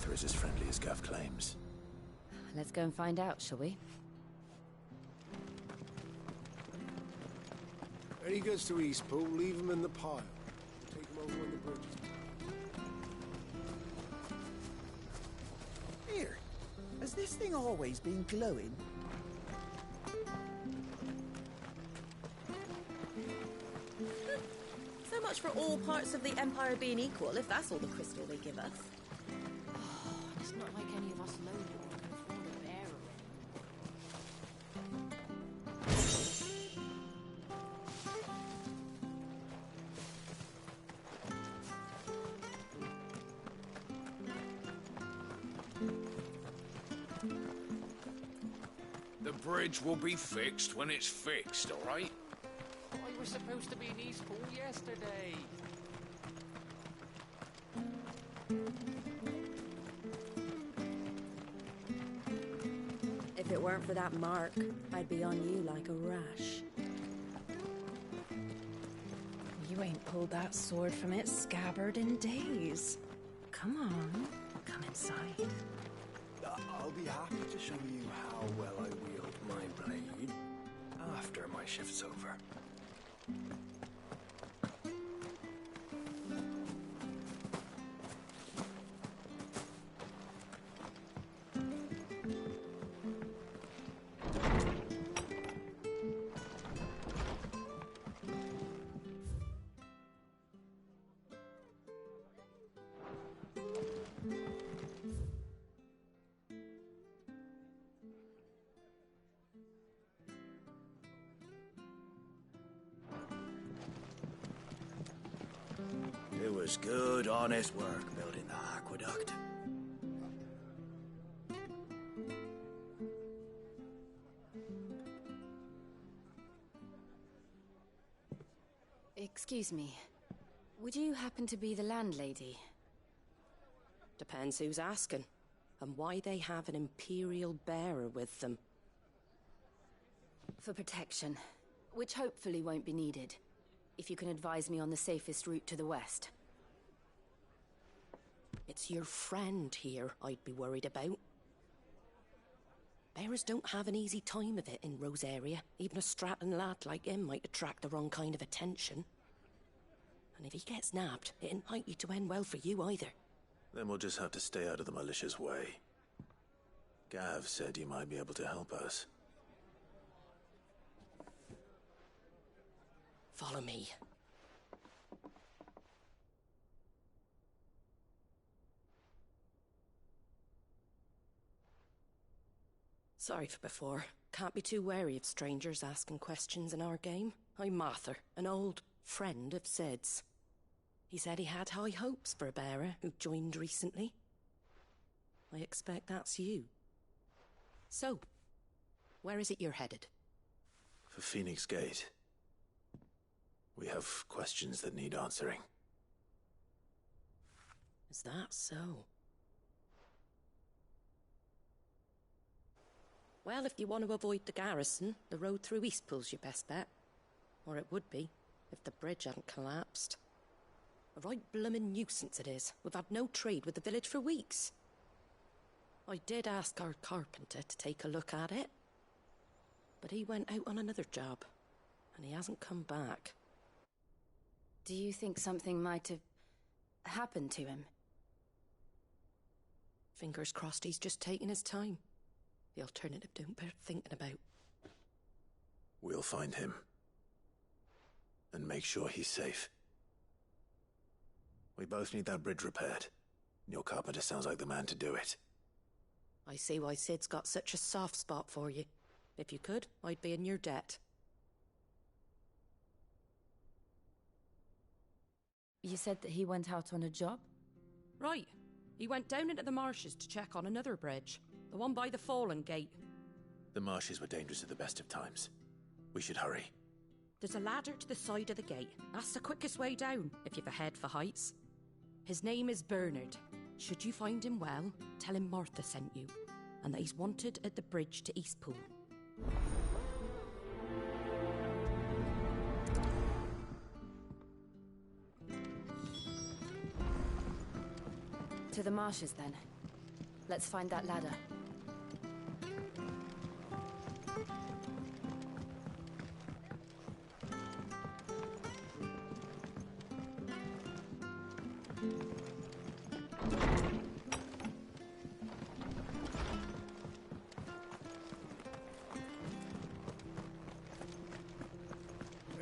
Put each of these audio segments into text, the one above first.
Arthur is as friendly as Gav claims. Let's go and find out, shall we? When he gets to Eastpool, leave him in the pile. Take him over when the bridge is... Here, has this thing always been glowing? So much for all parts of the Empire being equal, if that's all the crystal they give us. Oh, it's not like any of us loaded or can afford a bearer. The bridge will be fixed when it's fixed, all right? I was supposed to be in Eastpool yesterday. If it weren't for that mark, I'd be on you like a rash. You ain't pulled that sword from its scabbard in days. Come on, come inside. I'll be happy to show you how well I wield my blade after my shift's over. It was good, honest work building the aqueduct. Excuse me. Would you happen to be the landlady? Depends who's asking, and why they have an Imperial bearer with them. For protection, which hopefully won't be needed. If you can advise me on the safest route to the west. It's your friend here I'd be worried about. Bearers don't have an easy time of it in Rose area. Even a Stratton lad like him might attract the wrong kind of attention. And if he gets nabbed, it ain't likely to end well for you either. Then we'll just have to stay out of the malicious way. Gav said you might be able to help us. Follow me. Sorry for before. Can't be too wary of strangers asking questions in our game. I'm Arthur, an old friend of Sid's. He said he had high hopes for a bearer who joined recently. I expect that's you. So, where is it you're headed? For Phoenix Gate. We have questions that need answering. Is that so? Well, if you want to avoid the garrison, the road through Eastpool's your best bet. Or it would be, if the bridge hadn't collapsed. A right bloomin' nuisance it is. We've had no trade with the village for weeks. I did ask our carpenter to take a look at it. But he went out on another job, and he hasn't come back. Do you think something might have happened to him? Fingers crossed he's just taking his time. The alternative don't bear thinking about. We'll find him. And make sure he's safe. We both need that bridge repaired. Your carpenter sounds like the man to do it. I see why Sid's got such a soft spot for you. If you could, I'd be in your debt. You said that he went out on a job? Right. He went down into the marshes to check on another bridge. The one by the Fallen Gate. The marshes were dangerous at the best of times. We should hurry. There's a ladder to the side of the gate. That's the quickest way down, if you've a head for heights. His name is Bernard. Should you find him well, tell him Martha sent you, and that he's wanted at the bridge to Eastpool. To the marshes, then. Let's find that ladder.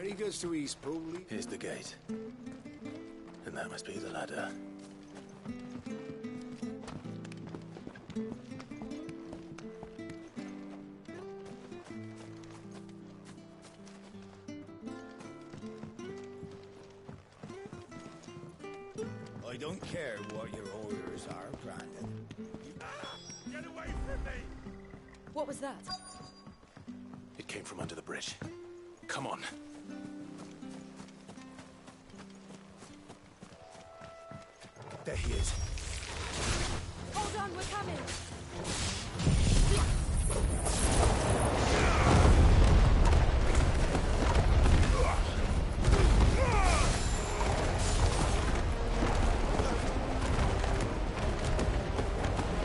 Any goods to East Pool? Here's the gate. And that must be the ladder. I don't care what your orders are, Brandon. Get away from me! What was that? It came from under the bridge. Come on. There he is. Hold on, we're coming!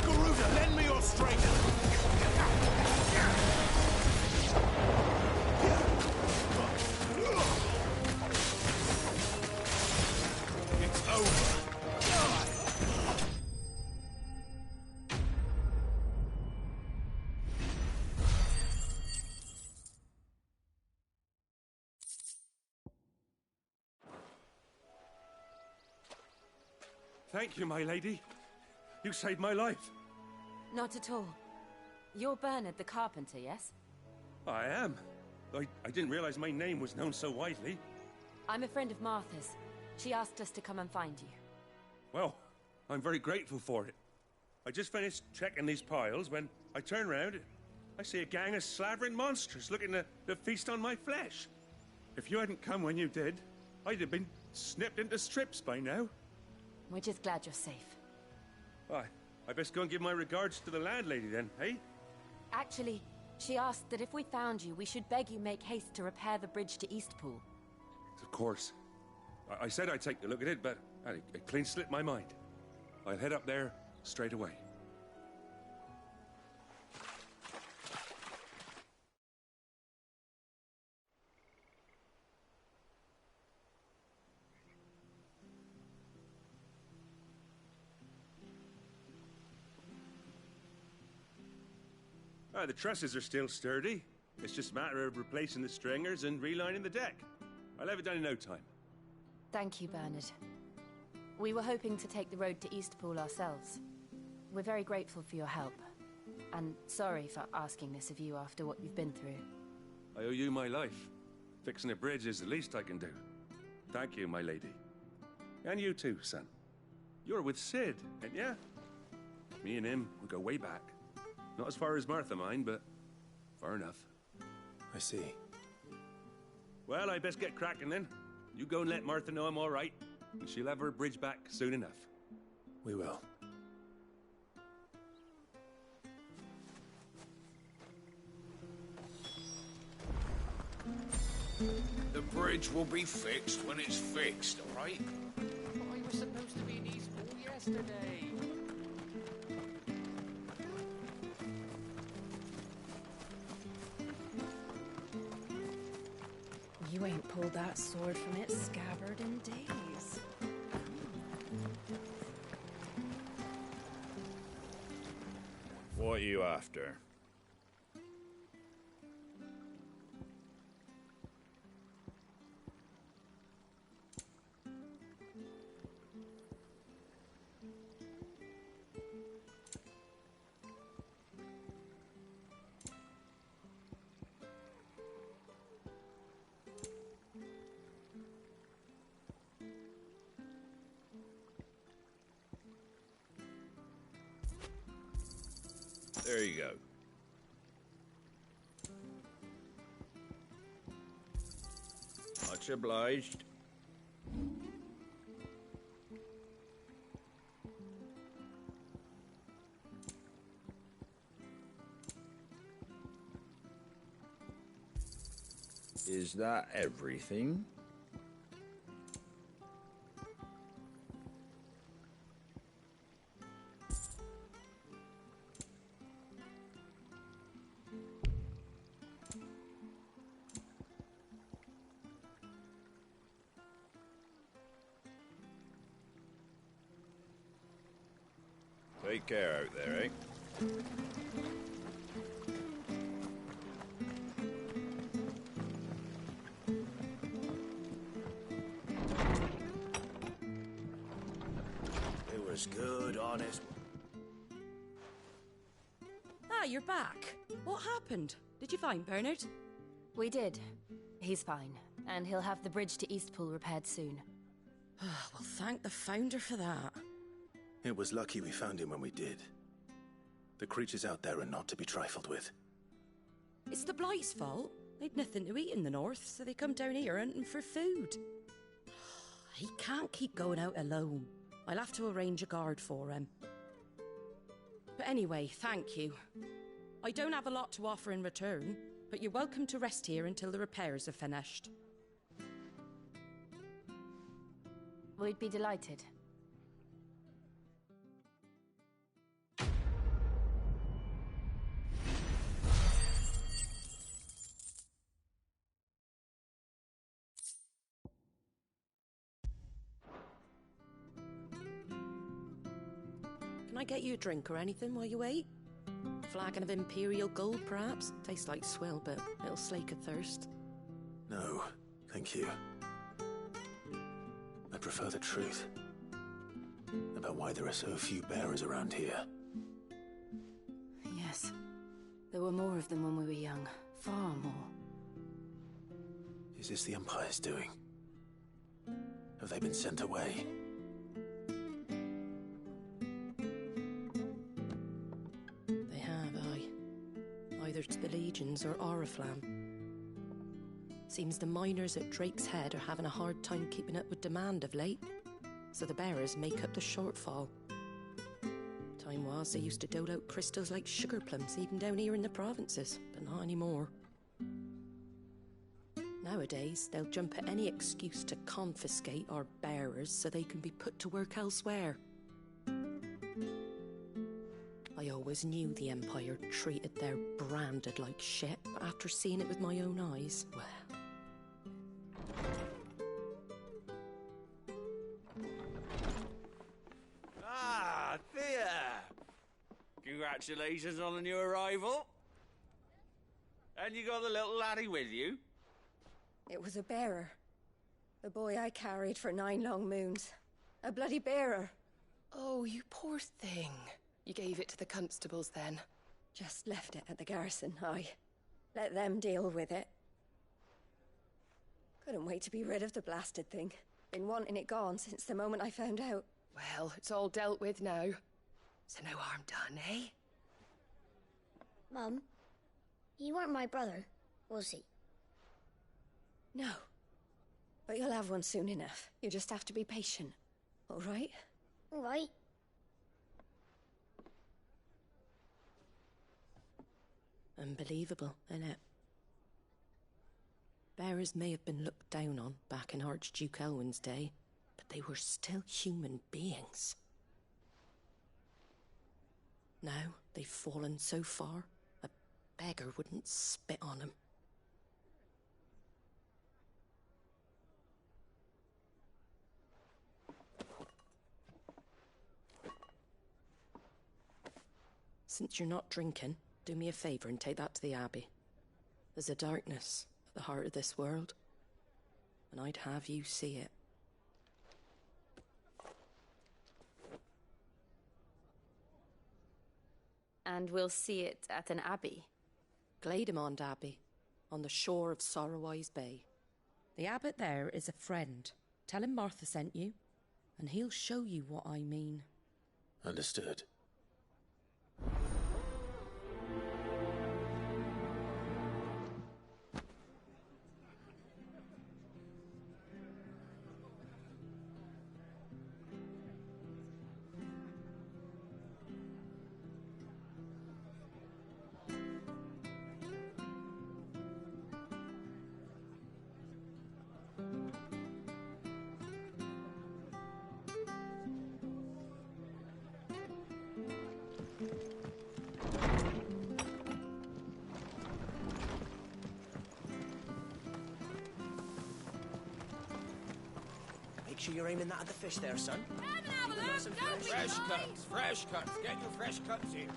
Garuda, lend me your strength! It's over. Thank you, my lady. You saved my life. Not at all. You're Bernard the carpenter, yes? I am. I didn't realize my name was known so widely. I'm a friend of Martha's. She asked us to come and find you. Well, I'm very grateful for it. I just finished checking these piles when I turn around. I see a gang of slavering monsters looking to feast on my flesh. If you hadn't come when you did, I'd have been snipped into strips by now. We're just glad you're safe. I best go and give my regards to the landlady then, eh? Actually, she asked that if we found you, we should beg you make haste to repair the bridge to Eastpool. Of course. I said I'd take a look at it, but it clean slipped my mind. I'll head up there straight away. The trusses are still sturdy. It's just a matter of replacing the stringers and relining the deck. I'll have it done in no time. Thank you, Bernard. We were hoping to take the road to Eastpool ourselves. We're very grateful for your help. And sorry for asking this of you after what you've been through. I owe you my life. Fixing a bridge is the least I can do. Thank you, my lady. And you too, son. You're with Sid, ain't ya? Me and him, we go way back. Not as far as Martha, mind, but far enough. I see. Well, I best get cracking then. You go and let Martha know I'm all right, and she'll have her bridge back soon enough. We will. The bridge will be fixed when it's fixed, all right? I was supposed to be in Eastpool yesterday. You ain't pulled that sword from its scabbard in days. What are you after? There you go. Much obliged. Is that everything? Take care out there, eh? It was good, honest. Ah, you're back. What happened? Did you find Bernard? We did. He's fine, and he'll have the bridge to Eastpool repaired soon. Well, thank the Founder for that. It was lucky we found him when we did. The creatures out there are not to be trifled with. It's the Blight's fault. They'd nothing to eat in the north, so they come down here hunting for food. He can't keep going out alone. I'll have to arrange a guard for him. But anyway, thank you. I don't have a lot to offer in return, but you're welcome to rest here until the repairs are finished. We'd be delighted. Can I get you a drink or anything while you wait? Flagon of Imperial Gold, perhaps? Tastes like swill, but it'll slake a thirst. No, thank you. I prefer the truth. About why there are so few bearers around here. Yes. There were more of them when we were young. Far more. Is this the Empire's doing? Have they been sent away? They have, aye. Either to the Legions or Oriflamme. Seems the miners at Drake's Head are having a hard time keeping up with demand of late, so the bearers make up the shortfall. Time was they used to dole out crystals like sugar plums even down here in the provinces, but not anymore. Nowadays, they'll jump at any excuse to confiscate our bearers so they can be put to work elsewhere. I always knew the Empire treated their branded like shit, but after seeing it with my own eyes, well... Ah, Thea! Congratulations on the new arrival. And you got the little laddie with you? It was a bearer. The boy I carried for 9 long moons. A bloody bearer. Oh, you poor thing. You gave it to the constables then? Just left it at the garrison, aye. Let them deal with it. Couldn't wait to be rid of the blasted thing. Been wanting it gone since the moment I found out. Well, it's all dealt with now. So no harm done, eh? Mum, you weren't my brother, was he? No. But you'll have one soon enough. You just have to be patient. All right? All right. Unbelievable, innit? Bearers may have been looked down on back in Archduke Elwin's day, but they were still human beings. Now they've fallen so far, a beggar wouldn't spit on them. Since you're not drinking, do me a favour and take that to the Abbey. There's a darkness at the heart of this world, and I'd have you see it. And we'll see it at an abbey? Glademond Abbey, on the shore of Sorrowwise Bay. The abbot there is a friend. Tell him Martha sent you, and he'll show you what I mean. Understood. Make sure you're aiming that at the fish there, son. Come and have a look! some fresh cuts. Get your fresh cuts here.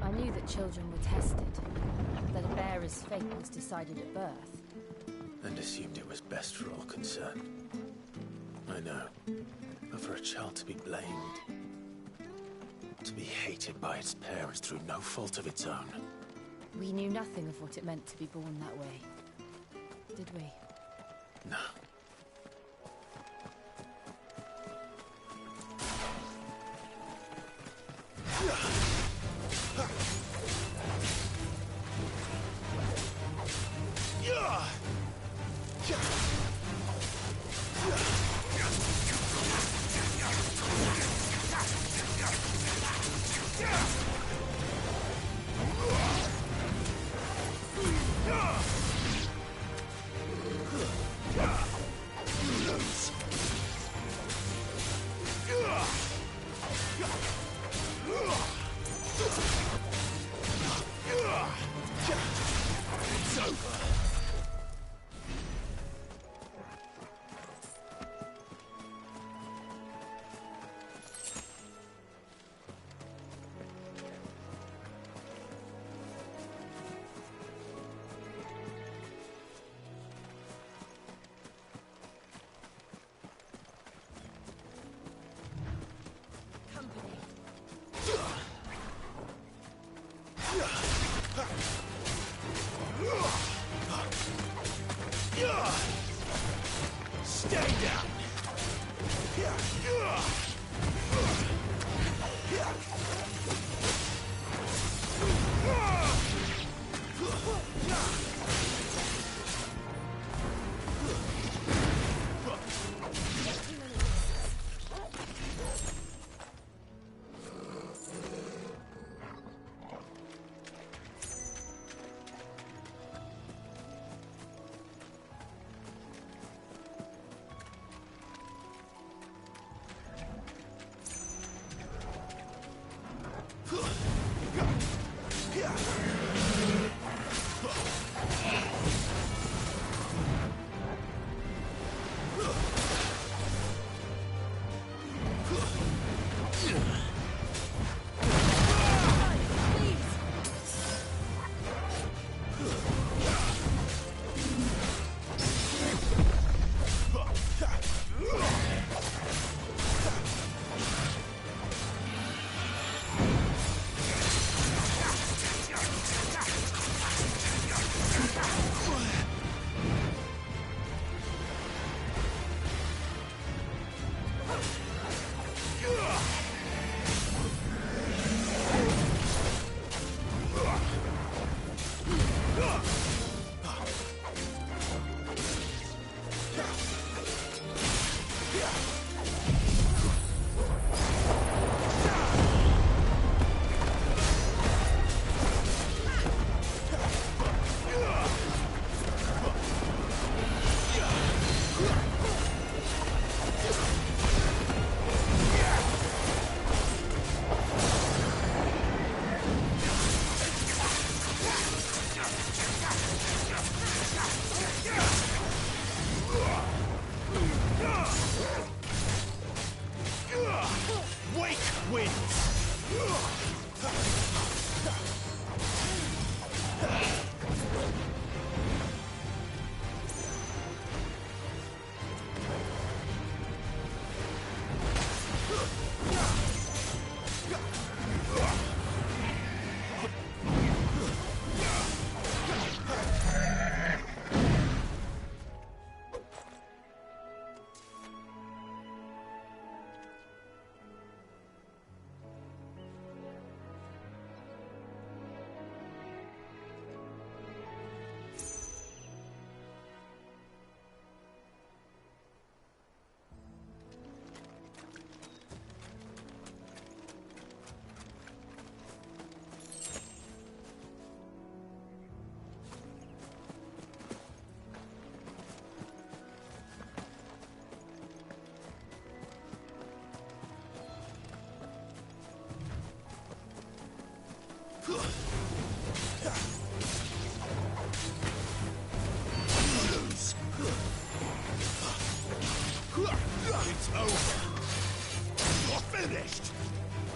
I knew that children were tested, that a bearer's fate was decided at birth. And assumed it was best for all concerned. I know. But for a child to be blamed, to be hated by its parents through no fault of its own. We knew nothing of what it meant to be born that way, did we? No. Stay down.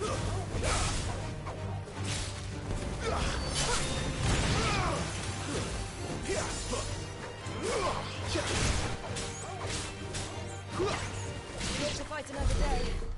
Live to fight another day.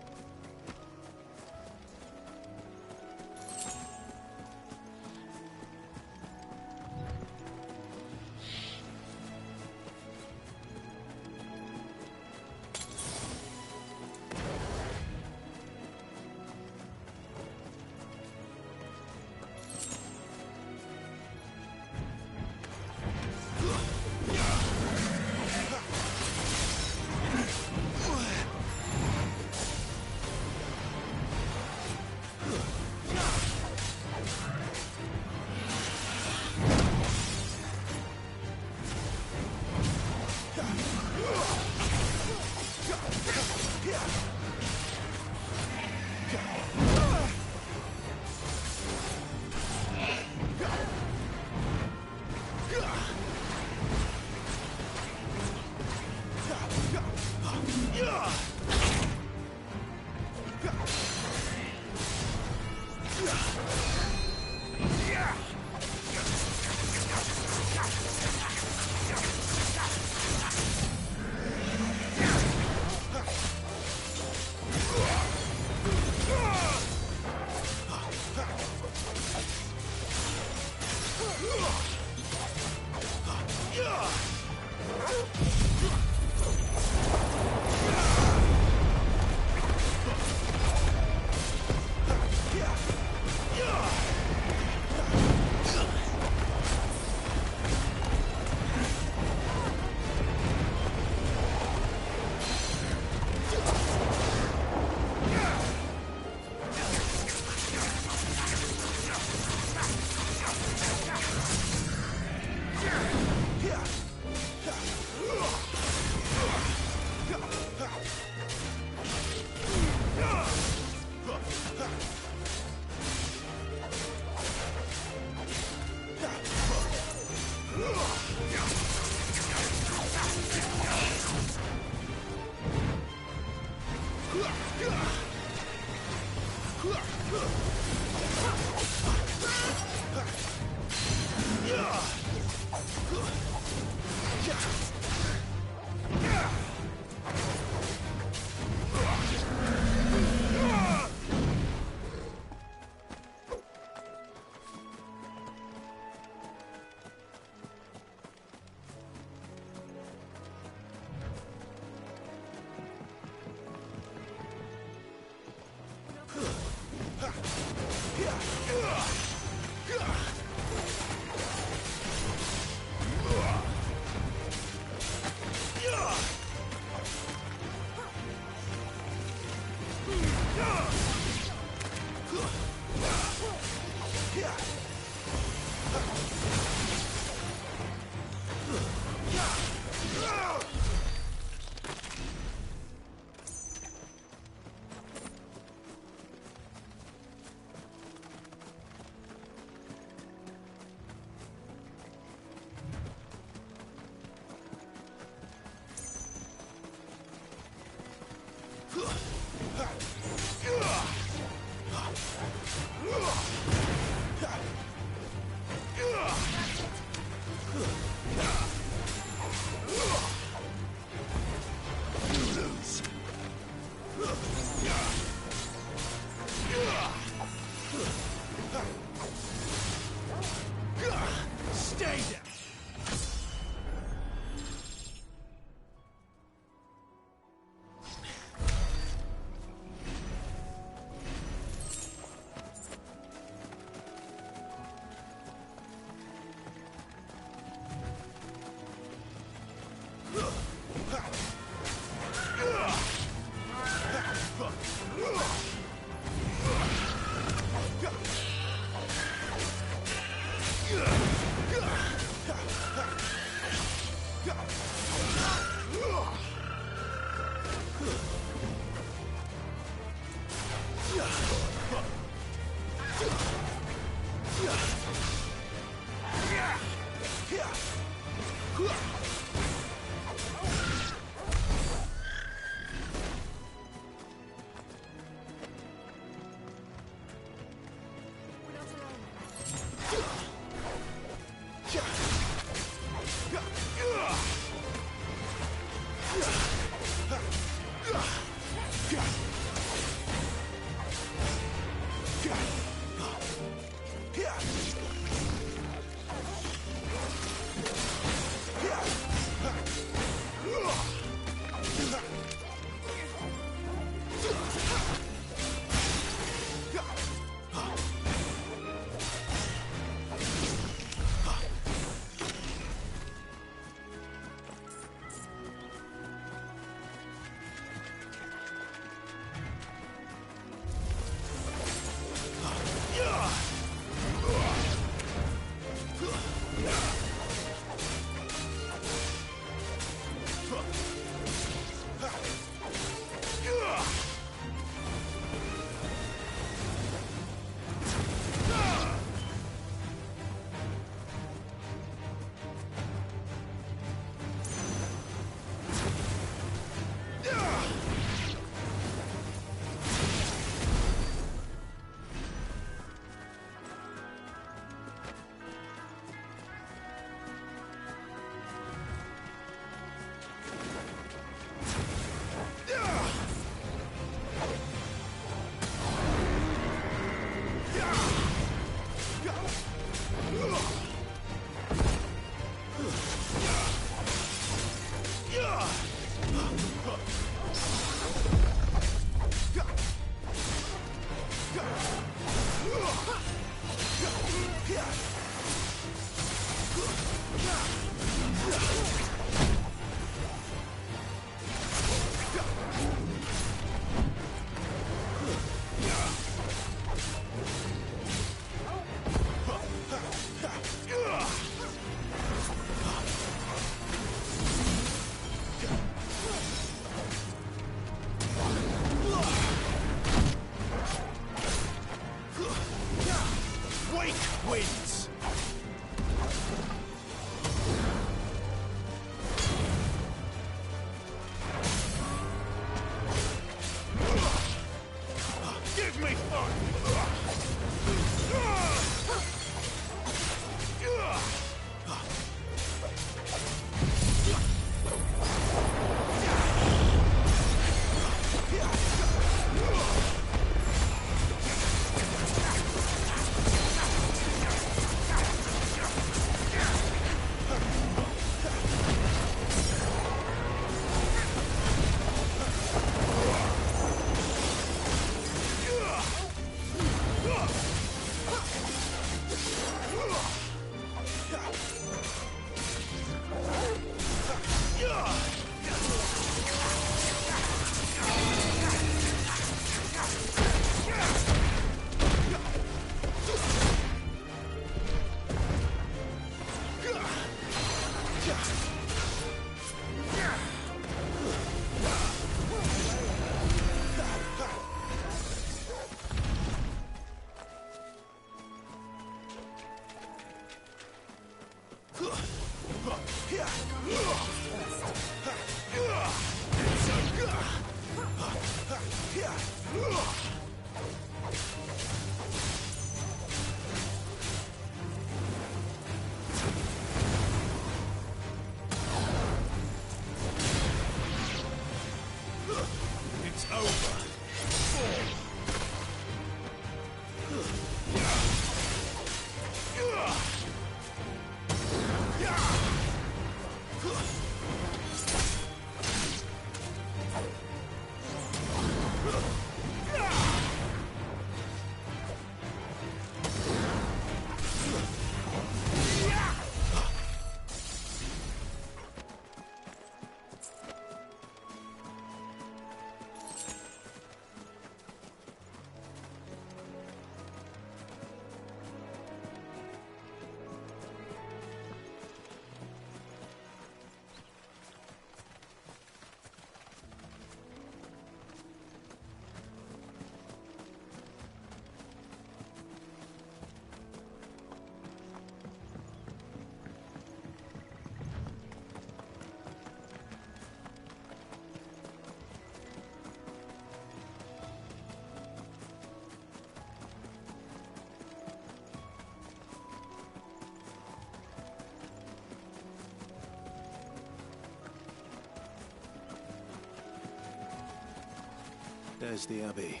There's the Abbey.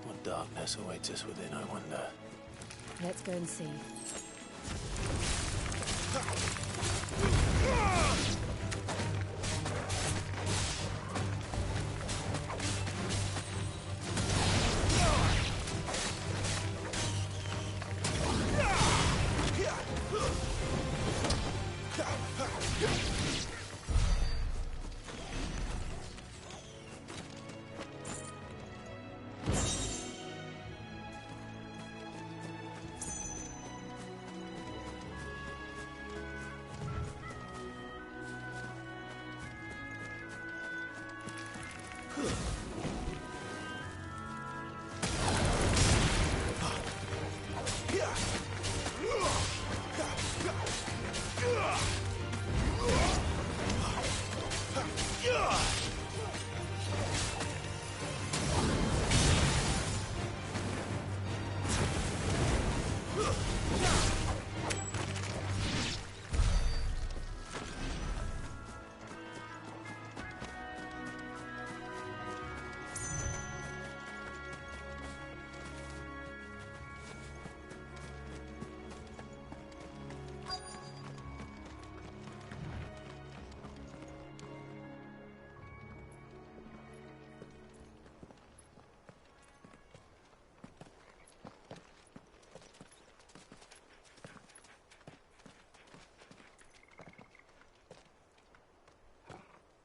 What darkness awaits us within, I wonder? Let's go and see.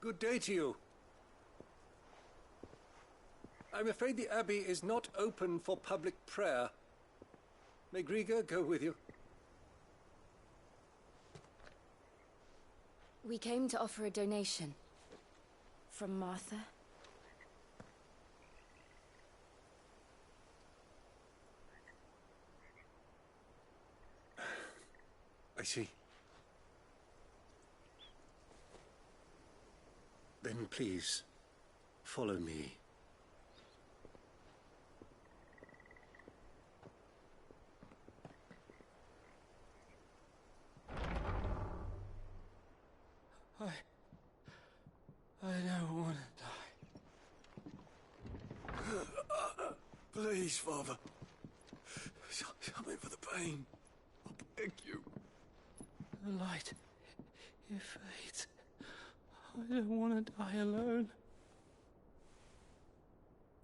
Good day to you. I'm afraid the Abbey is not open for public prayer. May Griga go with you? We came to offer a donation. From Martha. I see. Then please, follow me. I don't want to die. Please, Father. Help me for the pain. I beg you. The light, it fades. I don't want to die alone.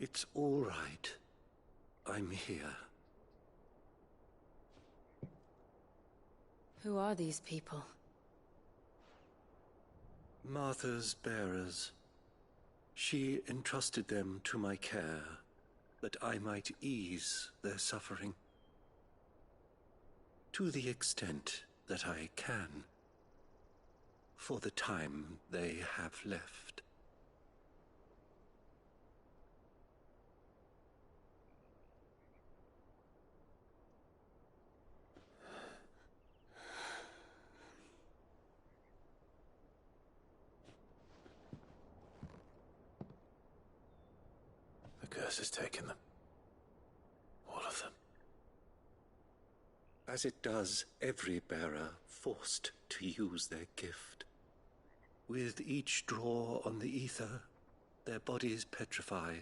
It's all right. I'm here. Who are these people? Martha's bearers. She entrusted them to my care, that I might ease their suffering. To the extent that I can, for the time they have left. The curse has taken them. All of them. As it does every bearer forced to use their gift. With each draw on the ether, their bodies petrify,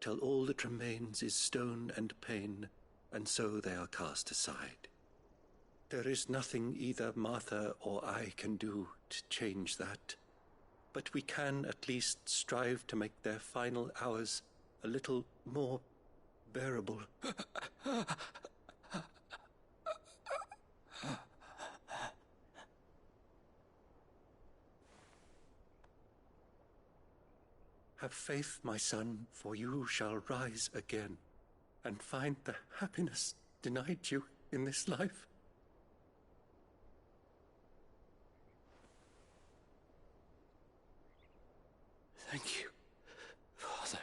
till all that remains is stone and pain, and so they are cast aside. There is nothing either Martha or I can do to change that, but we can at least strive to make their final hours a little more bearable. Have faith, my son, for you shall rise again, and find the happiness denied you in this life. Thank you, Father.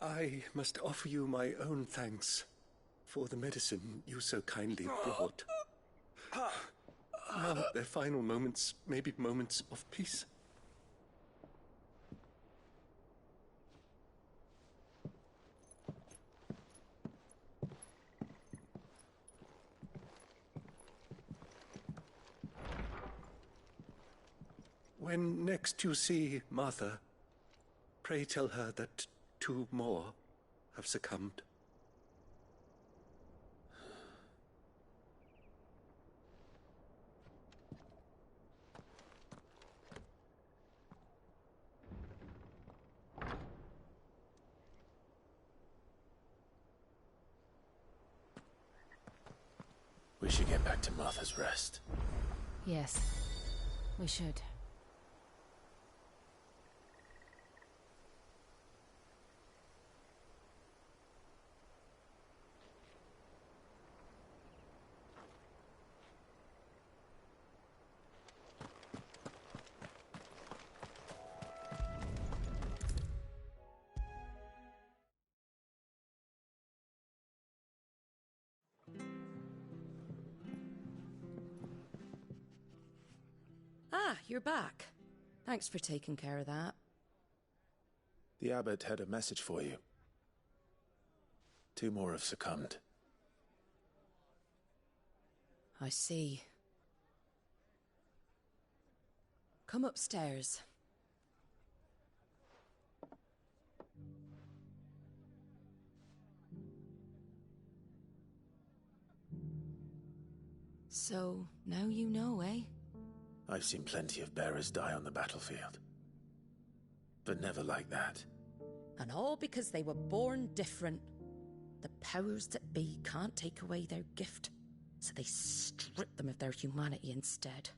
I must offer you my own thanks for the medicine you so kindly brought. Now, their final moments may be moments of peace. When next you see Martha, pray tell her that 2 more have succumbed. We should get back to Martha's Rest. Yes, we should. Ah, you're back. Thanks for taking care of that. The abbot had a message for you. 2 more have succumbed. I see. Come upstairs. So, now you know, eh? I've seen plenty of bearers die on the battlefield. But never like that. And all because they were born different. The powers that be can't take away their gift, so they strip them of their humanity instead.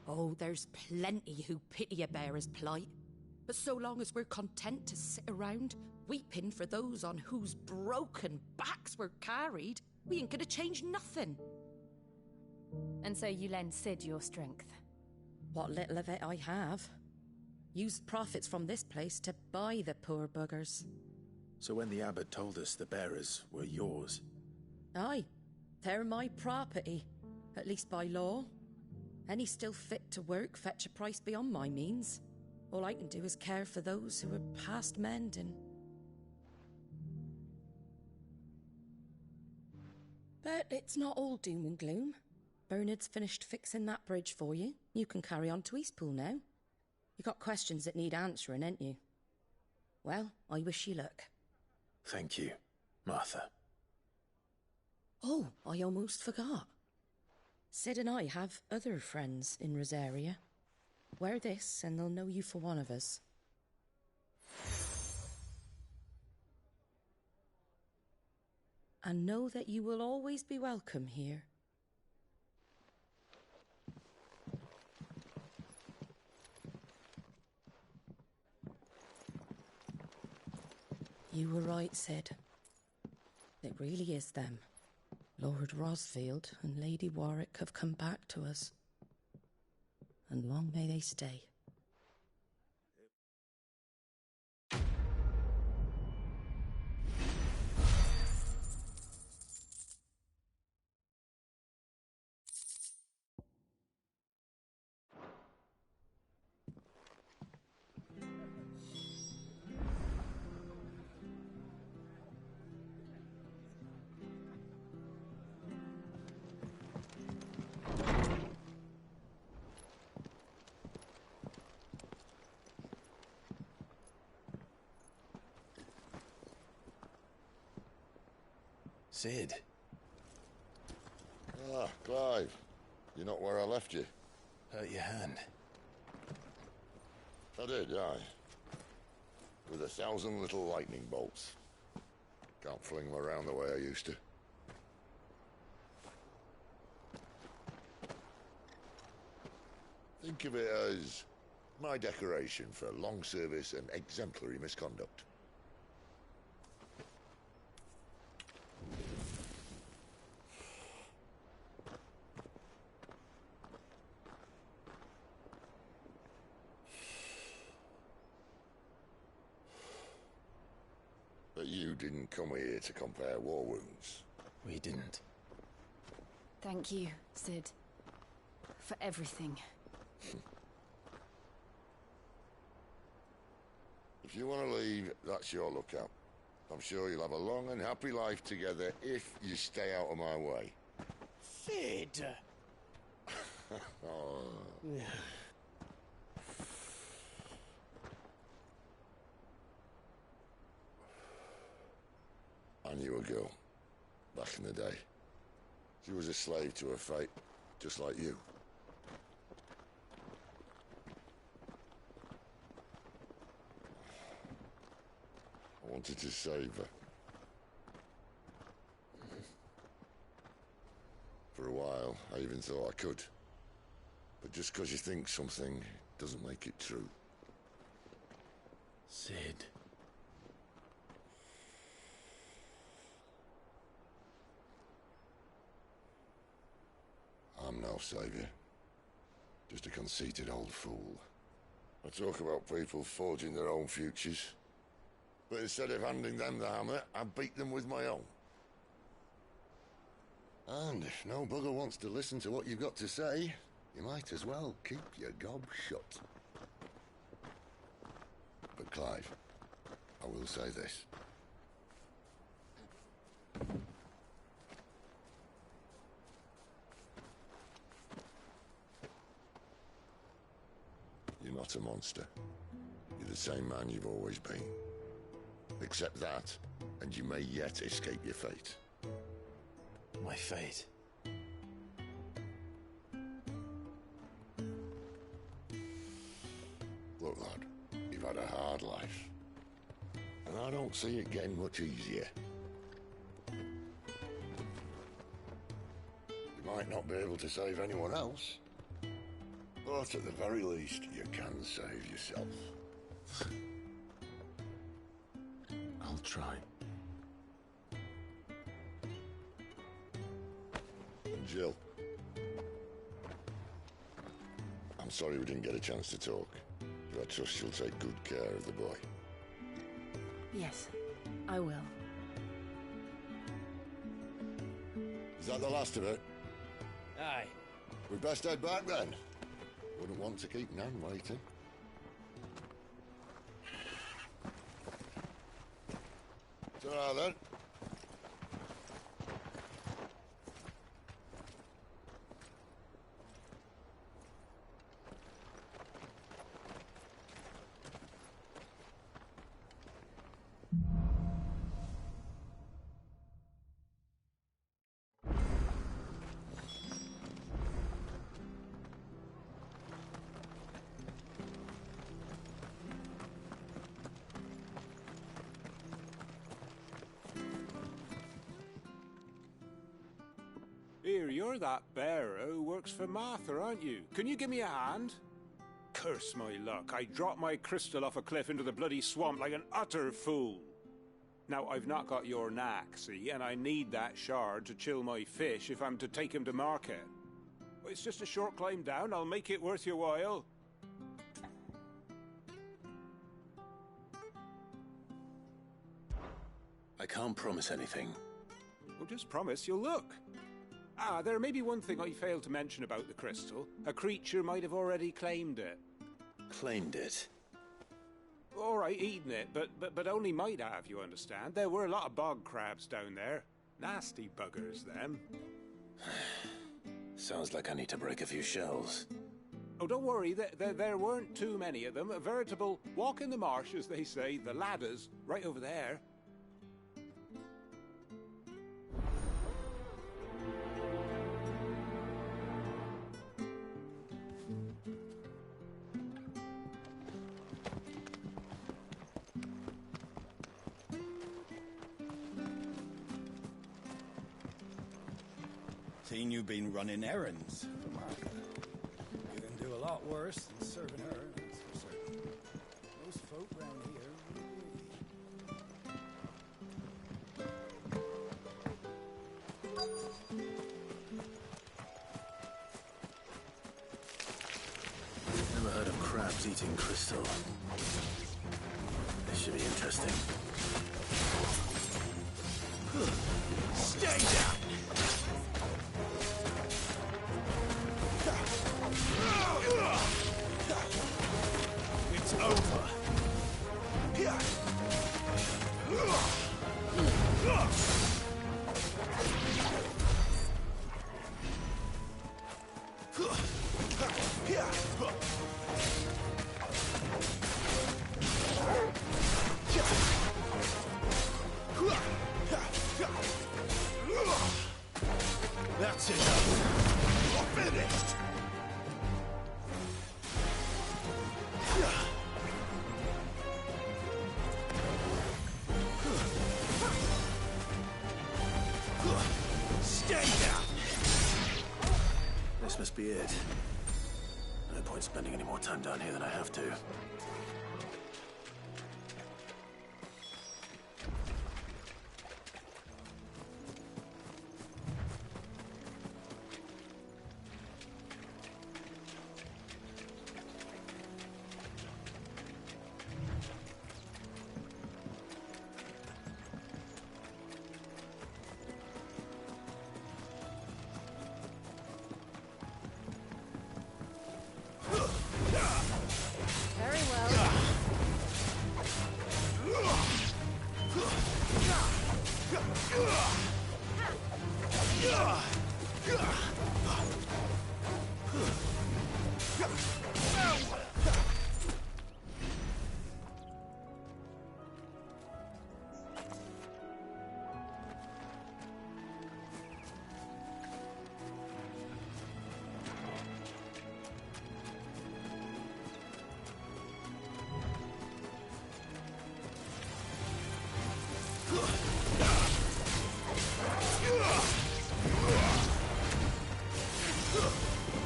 Oh, there's plenty who pity a bearer's plight. But so long as we're content to sit around, weeping for those on whose broken backs we're carried, we ain't gonna change nothing. And so you lend Sid your strength? What little of it I have. Used profits from this place to buy the poor buggers. So when the abbot told us the bearers were yours... Aye, they're my property, at least by law. Any still fit to work fetch a price beyond my means. All I can do is care for those who are past mending. But it's not all doom and gloom. Bernard's finished fixing that bridge for you. You can carry on to Eastpool now. You got questions that need answering, ain't you? Well, I wish you luck. Thank you, Martha. Oh, I almost forgot. Sid and I have other friends in Rosaria. Wear this and they'll know you for one of us. And know that you will always be welcome here. You were right, Sid. It really is them. Lord Rosfield and Lady Warwick have come back to us. And long may they stay. Sid. Ah, Clive. You're not where I left you. Hurt your hand. I did, aye. With 1,000 little lightning bolts. Can't fling them around the way I used to. Think of it as my decoration for long service and exemplary misconduct. But you didn't come here to compare war wounds. We didn't. Thank you, Sid. for everything. If you want to leave, that's your lookout. I'm sure you'll have a long and happy life together if you stay out of my way. Sid! Oh. I knew a girl back in the day. She was a slave to her fate, just like you. I wanted to save her. For a while, I even thought I could. But just because you think something doesn't make it true. Sid. I'm no savior. Just a conceited old fool. I talk about people forging their own futures. But instead of handing them the hammer, I beat them with my own. And if no bugger wants to listen to what you've got to say, you might as well keep your gob shut. But Clive, I will say this. You're not a monster. You're the same man you've always been. Accept that, and you may yet escape your fate. My fate? Look, lad, you've had a hard life. And I don't see it getting much easier. You might not be able to save anyone else, but at the very least, you can save yourself. I'll try. And Jill, I'm sorry we didn't get a chance to talk, but I trust she'll take good care of the boy. Yes, I will. Is that the last of it? Aye. We'd best head back then. Wouldn't want to keep Nan waiting. Ta-ra then. Here, you're that bearer who works for Martha, aren't you? Can you give me a hand? Curse my luck. I dropped my crystal off a cliff into the bloody swamp like an utter fool. Now, I've not got your knack, see, and I need that shard to chill my fish if I'm to take him to market. It's just a short climb down. I'll make it worth your while. I can't promise anything. Well, just promise you'll look. Ah, there may be one thing I failed to mention about the crystal. A creature might have already claimed it. Claimed it? All right, eaten it, but only might have, you understand. There were a lot of bog crabs down there. Nasty buggers, them. Sounds like I need to break a few shells. Oh, don't worry, there weren't too many of them. A veritable walk in the marsh, as they say, the ladders, right over there. Seen you've been running errands for Martha. You can do a lot worse than serving her, that's for certain. Most folk round here would agree. Never heard of crabs eating crystal. This should be interesting. Stay down! That's it. You're finished. Stay down. This must be it. No point spending any more time down here than I have to. Very well.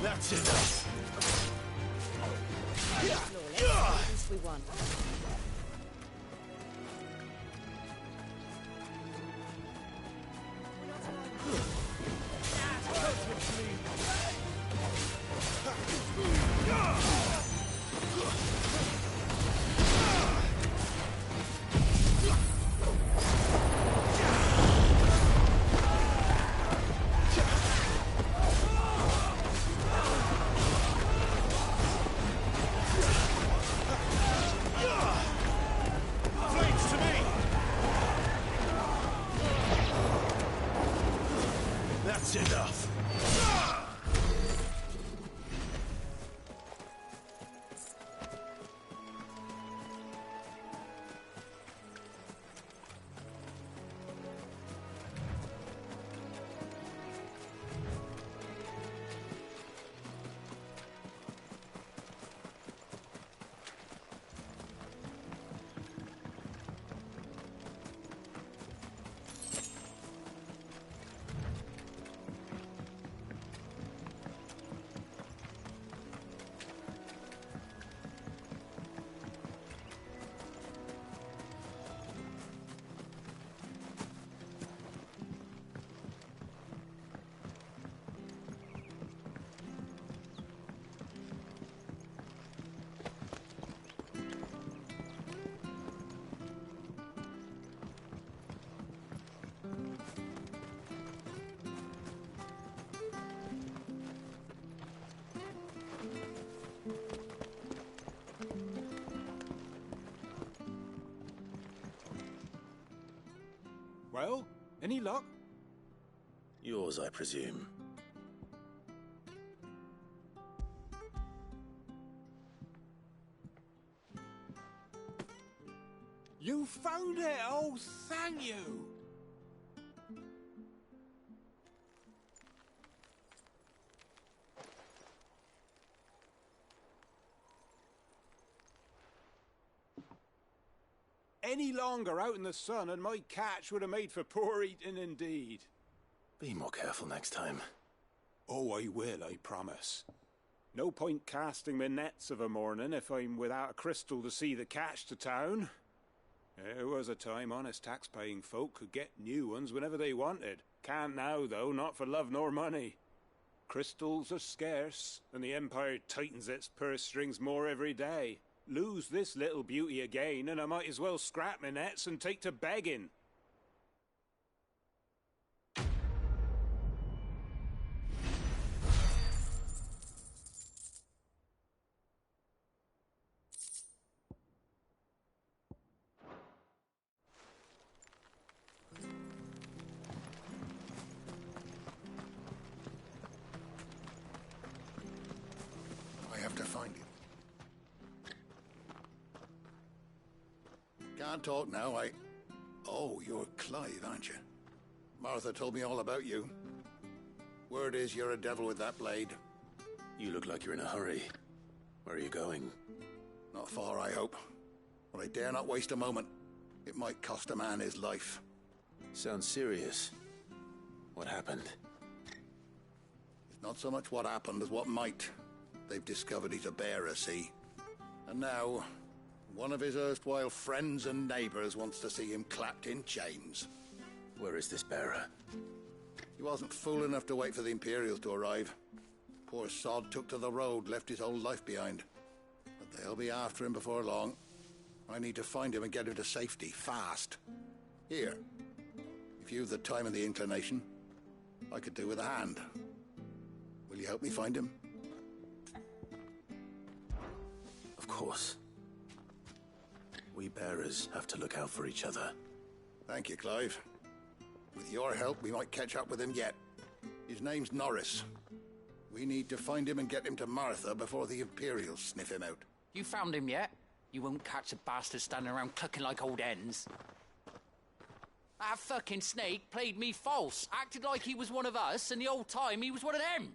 That's enough. We won. That's enough. Well, any luck? Yours, I presume. You found it! Oh, thank you! Any longer out in the sun and my catch would have made for poor eating indeed. Be more careful next time. Oh, I will, I promise. No point casting my nets of a morning if I'm without a crystal to see the catch to town. There was a time honest tax-paying folk could get new ones whenever they wanted. Can't now, though, not for love nor money. Crystals are scarce, and the Empire tightens its purse strings more every day. Lose this little beauty again, and I might as well scrap my nets and take to begging. have to find him. Can't talk now, Oh, you're Clive, aren't you? Martha told me all about you. Word is you're a devil with that blade. You look like you're in a hurry. Where are you going? Not far, I hope. But I dare not waste a moment. It might cost a man his life. Sounds serious. What happened? It's not so much what happened as what might. They've discovered he's a bearer, see? And now, one of his erstwhile friends and neighbors wants to see him clapped in chains. Where is this bearer? He wasn't fool enough to wait for the Imperials to arrive. Poor sod took to the road, left his whole life behind. But they'll be after him before long. I need to find him and get him to safety, fast. Here, if you've the time and the inclination, I could do with a hand. Will you help me find him? Of course. We bearers have to look out for each other. Thank you, Clive. With your help, we might catch up with him yet. His name's Norris. We need to find him and get him to Martha before the Imperials sniff him out. You found him yet? You won't catch a bastard standing around clucking like old hens. That fucking snake played me false, acted like he was one of us, and the whole time he was one of them.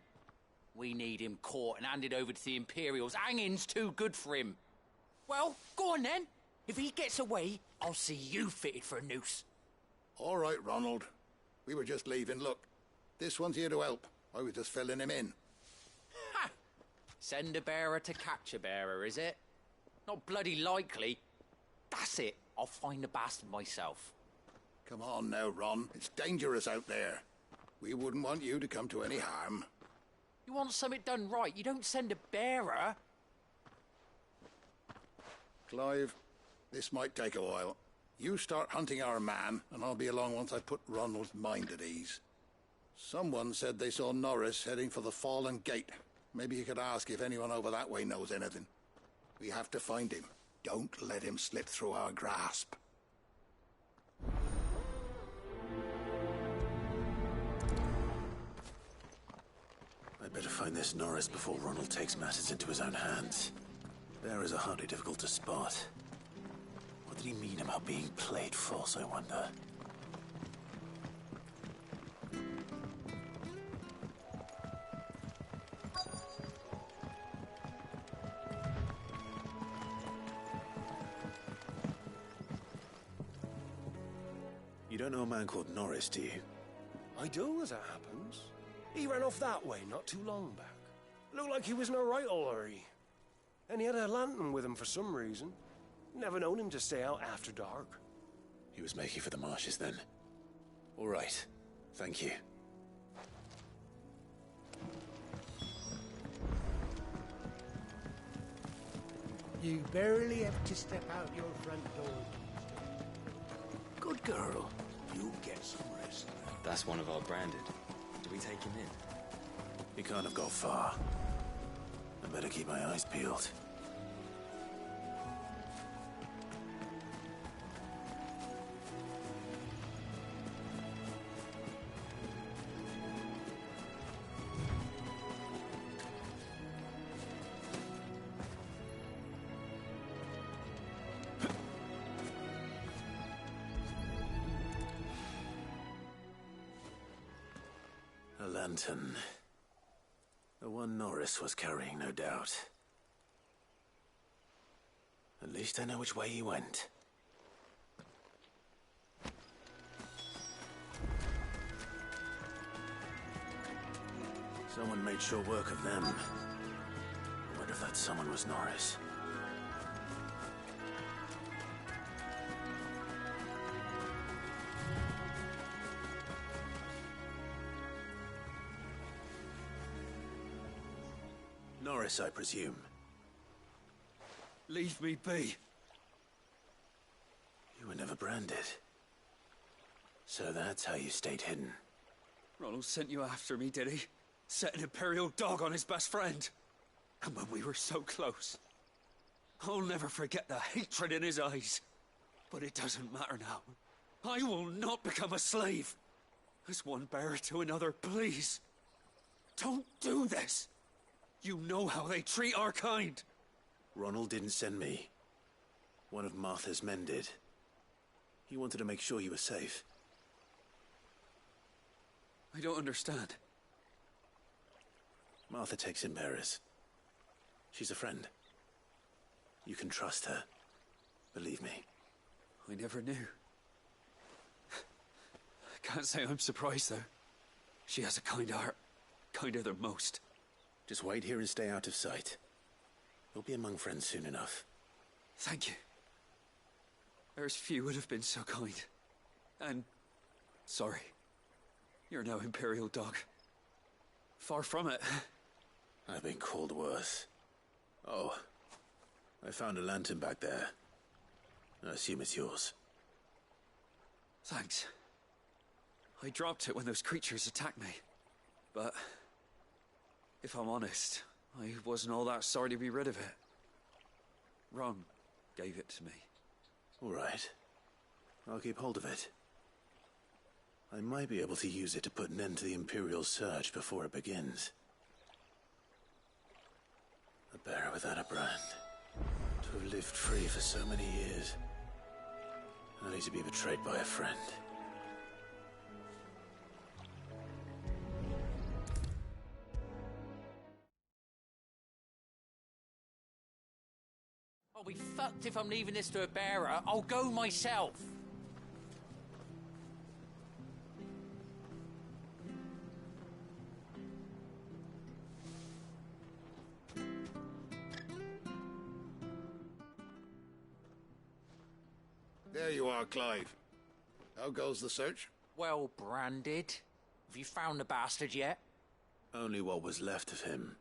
We need him caught and handed over to the Imperials. Hanging's too good for him. Well, go on then. If he gets away, I'll see you fitted for a noose. All right, Ronald. We were just leaving. Look, this one's here to help. I was just filling him in. Ha! Send a bearer to catch a bearer, is it? Not bloody likely. That's it. I'll find the bastard myself. Come on now, Ron. It's dangerous out there. We wouldn't want you to come to any harm. You want something done right, you don't send a bearer. Clive, this might take a while. You start hunting our man, and I'll be along once I put Ronald's mind at ease. Someone said they saw Norris heading for the Fallen Gate. Maybe you could ask if anyone over that way knows anything. We have to find him. Don't let him slip through our grasp. I'd better find this Norris before Ronald takes matters into his own hands. Bearers are hardly difficult to spot. What did he mean about being played false, I wonder? You don't know a man called Norris, do you? I do, as it happens. He ran off that way not too long back. Looked like he was in a right old hurry. And he had a lantern with him for some reason. Never known him to stay out after dark. He was making for the marshes then. All right. Thank you. You barely have to step out your front door. Good girl. You get some rest. That's one of our branded. Do we take him in? He can't have got far. I better keep my eyes peeled. A lantern. The one Norris was carrying, no doubt. At least I know which way he went. Someone made sure work of them. I wonder if that someone was Norris. Norris, I presume. Leave me be. You were never branded. So that's how you stayed hidden. Ronald sent you after me, did he? Set an Imperial dog on his best friend. And when we were so close. I'll never forget the hatred in his eyes. But it doesn't matter now. I will not become a slave. As one bearer to another, please. Don't do this. You know how they treat our kind. Ronald didn't send me. One of Martha's men did. He wanted to make sure you were safe. I don't understand. Martha takes in bearers. She's a friend. You can trust her. Believe me. I never knew. I can't say I'm surprised, though. She has a kind heart. Kinder than most. Just wait here and stay out of sight. You'll be among friends soon enough. Thank you. There's few would have been so kind. And sorry. You're no Imperial dog. Far from it. I've been called worse. Oh, I found a lantern back there. I assume it's yours. Thanks. I dropped it when those creatures attacked me. But if I'm honest, I wasn't all that sorry to be rid of it. Ron gave it to me. All right. I'll keep hold of it. I might be able to use it to put an end to the Imperial surge before it begins. A bearer without a brand. To have lived free for so many years. Only to be betrayed by a friend. I'll be fucked if I'm leaving this to a bearer. I'll go myself. There you are, Clive. How goes the search? Well branded. Have you found the bastard yet? Only what was left of him.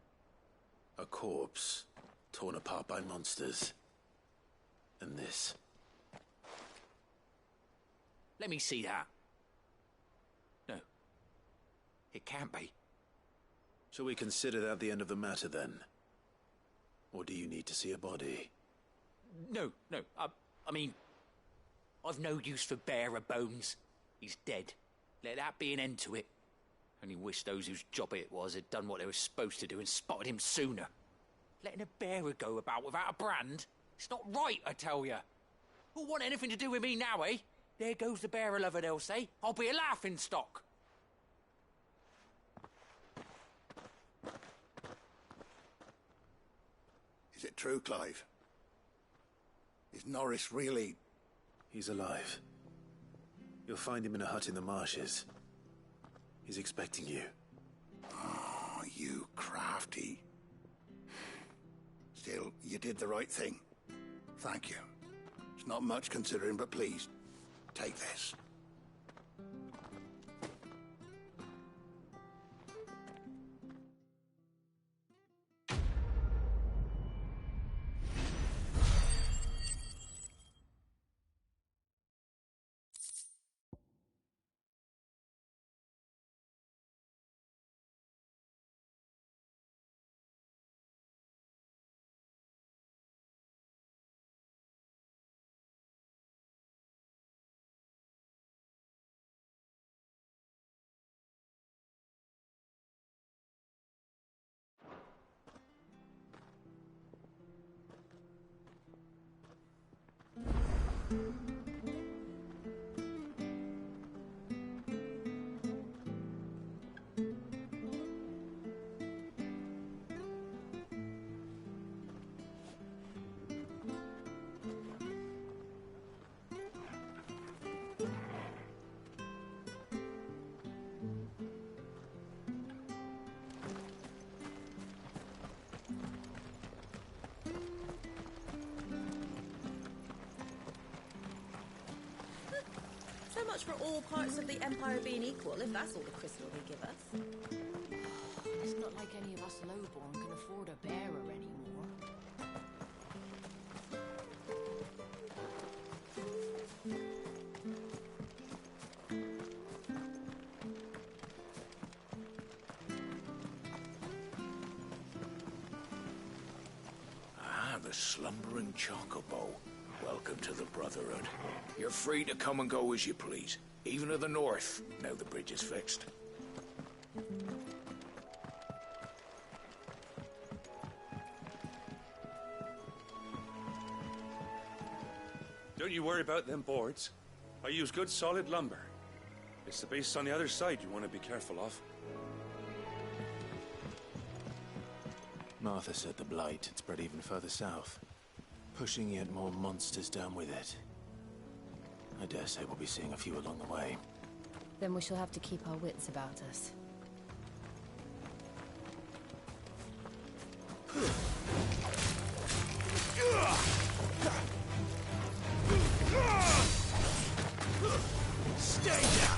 A corpse, torn apart by monsters. And this. Let me see that. No. It can't be. Shall we consider that the end of the matter, then? Or do you need to see a body? No. I mean, I've no use for bearer bones. He's dead. Let that be an end to it. Only wish those whose job it was had done what they were supposed to do and spotted him sooner. Letting a bearer go about without a brand? It's not right, I tell you. Who'll want anything to do with me now, eh? There goes the bearer lover, they'll say. I'll be a laughing stock. Is it true, Clive? Is Norris really... He's alive. You'll find him in a hut in the marshes. He's expecting you. Oh, you crafty. Still, you did the right thing. Thank you. It's not much considering, but please, take this. So much for all parts of the Empire being equal, if that's all the crystal they give us. It's not like any of us lowborn can afford a bearer anymore. Ah, the slumbering chocobo. Welcome to the Brotherhood. You're free to come and go as you please, even to the north, now the bridge is fixed. Don't you worry about them boards. I use good solid lumber. It's the beasts on the other side you want to be careful of. Martha said the blight had spread even further south, pushing yet more monsters down with it. I dare say we'll be seeing a few along the way. Then we shall have to keep our wits about us. Stay down!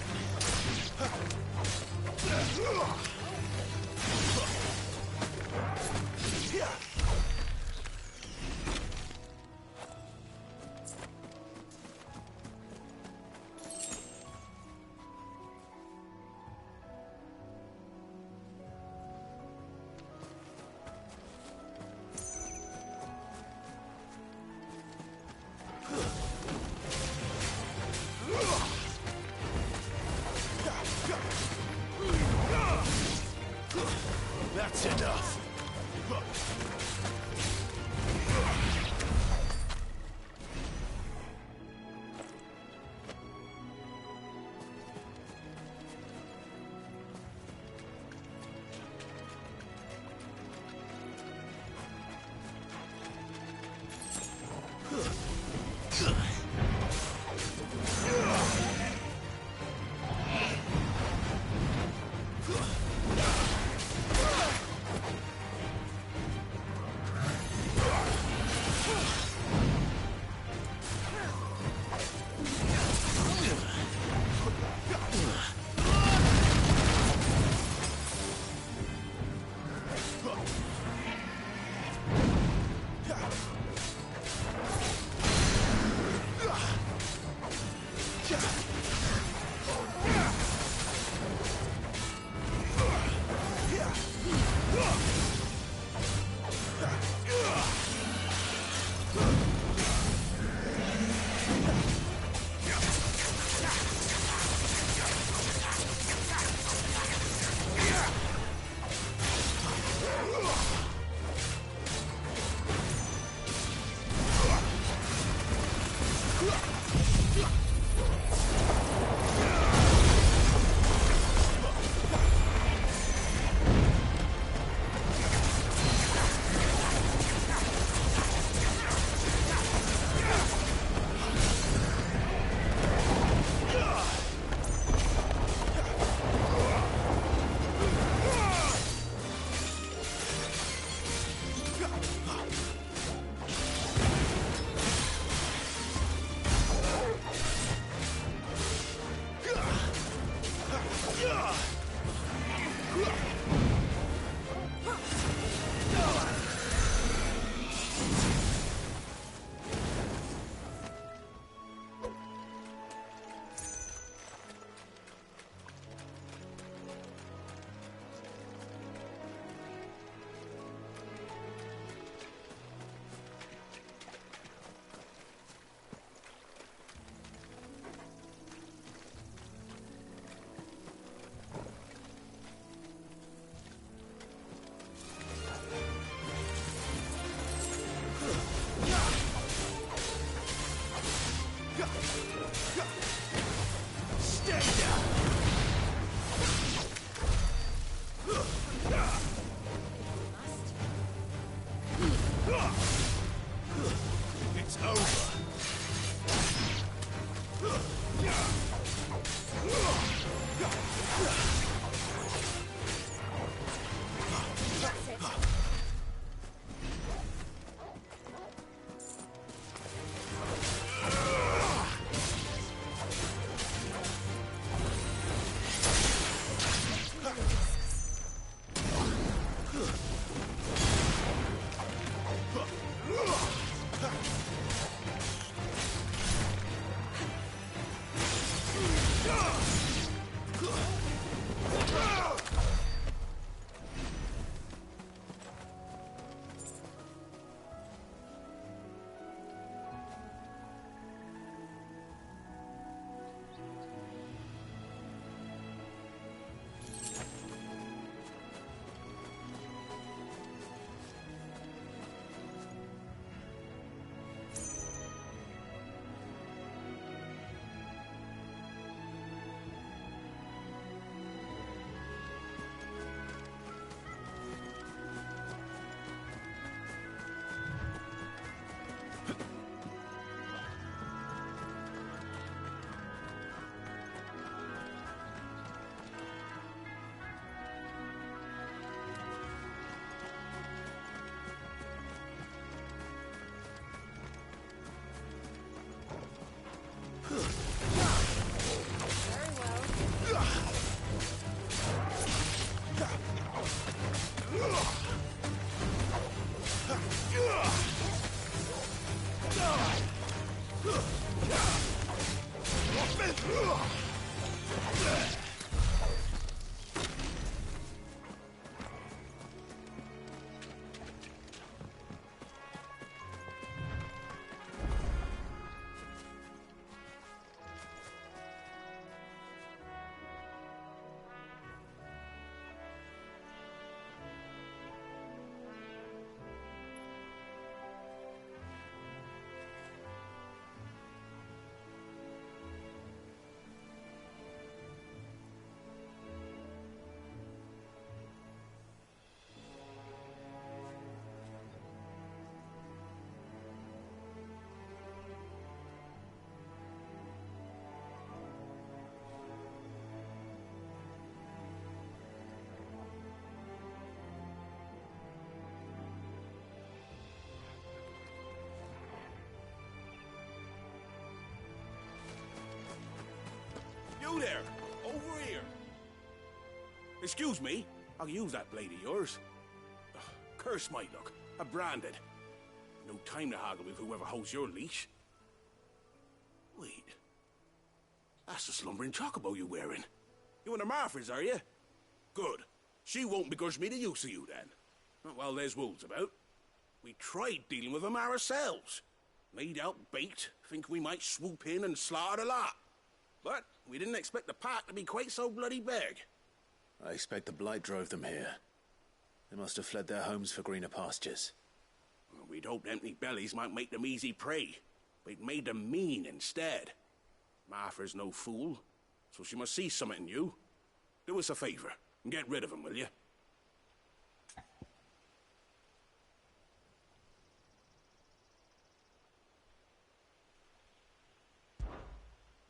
You there! Over here! Excuse me, I'll use that blade of yours. Ugh, curse my luck. I'm branded. No time to haggle with whoever holds your leash. Wait. That's the slumbering chocobo you're wearing. You and the Marfors, are you? Good. She won't begrudge me the use of you, then. Not while there's wolves about. We tried dealing with them ourselves. Laid out bait, think we might swoop in and slaughter the lot. But we didn't expect the pack to be quite so bloody big. I expect the blight drove them here. They must have fled their homes for greener pastures. Well, we'd hoped empty bellies might make them easy prey, but it made them mean instead. Martha's no fool, so she must see something in you. Do us a favor and get rid of them, will you?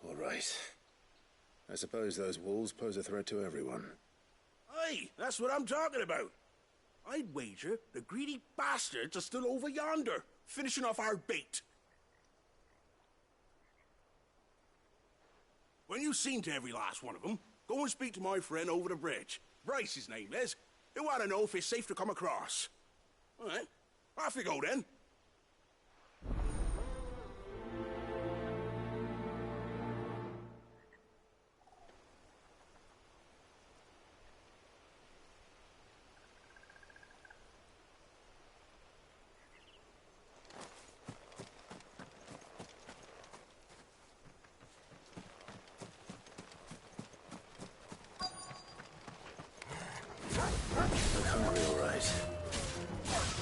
All right. I suppose those wolves pose a threat to everyone. Aye, that's what I'm talking about. I'd wager the greedy bastards are still over yonder, finishing off our bait. When you've seen to every last one of them, go and speak to my friend over the bridge. Bryce, his name is. He'll want to know if it's safe to come across. All right, off you go then. Look hungry, all right.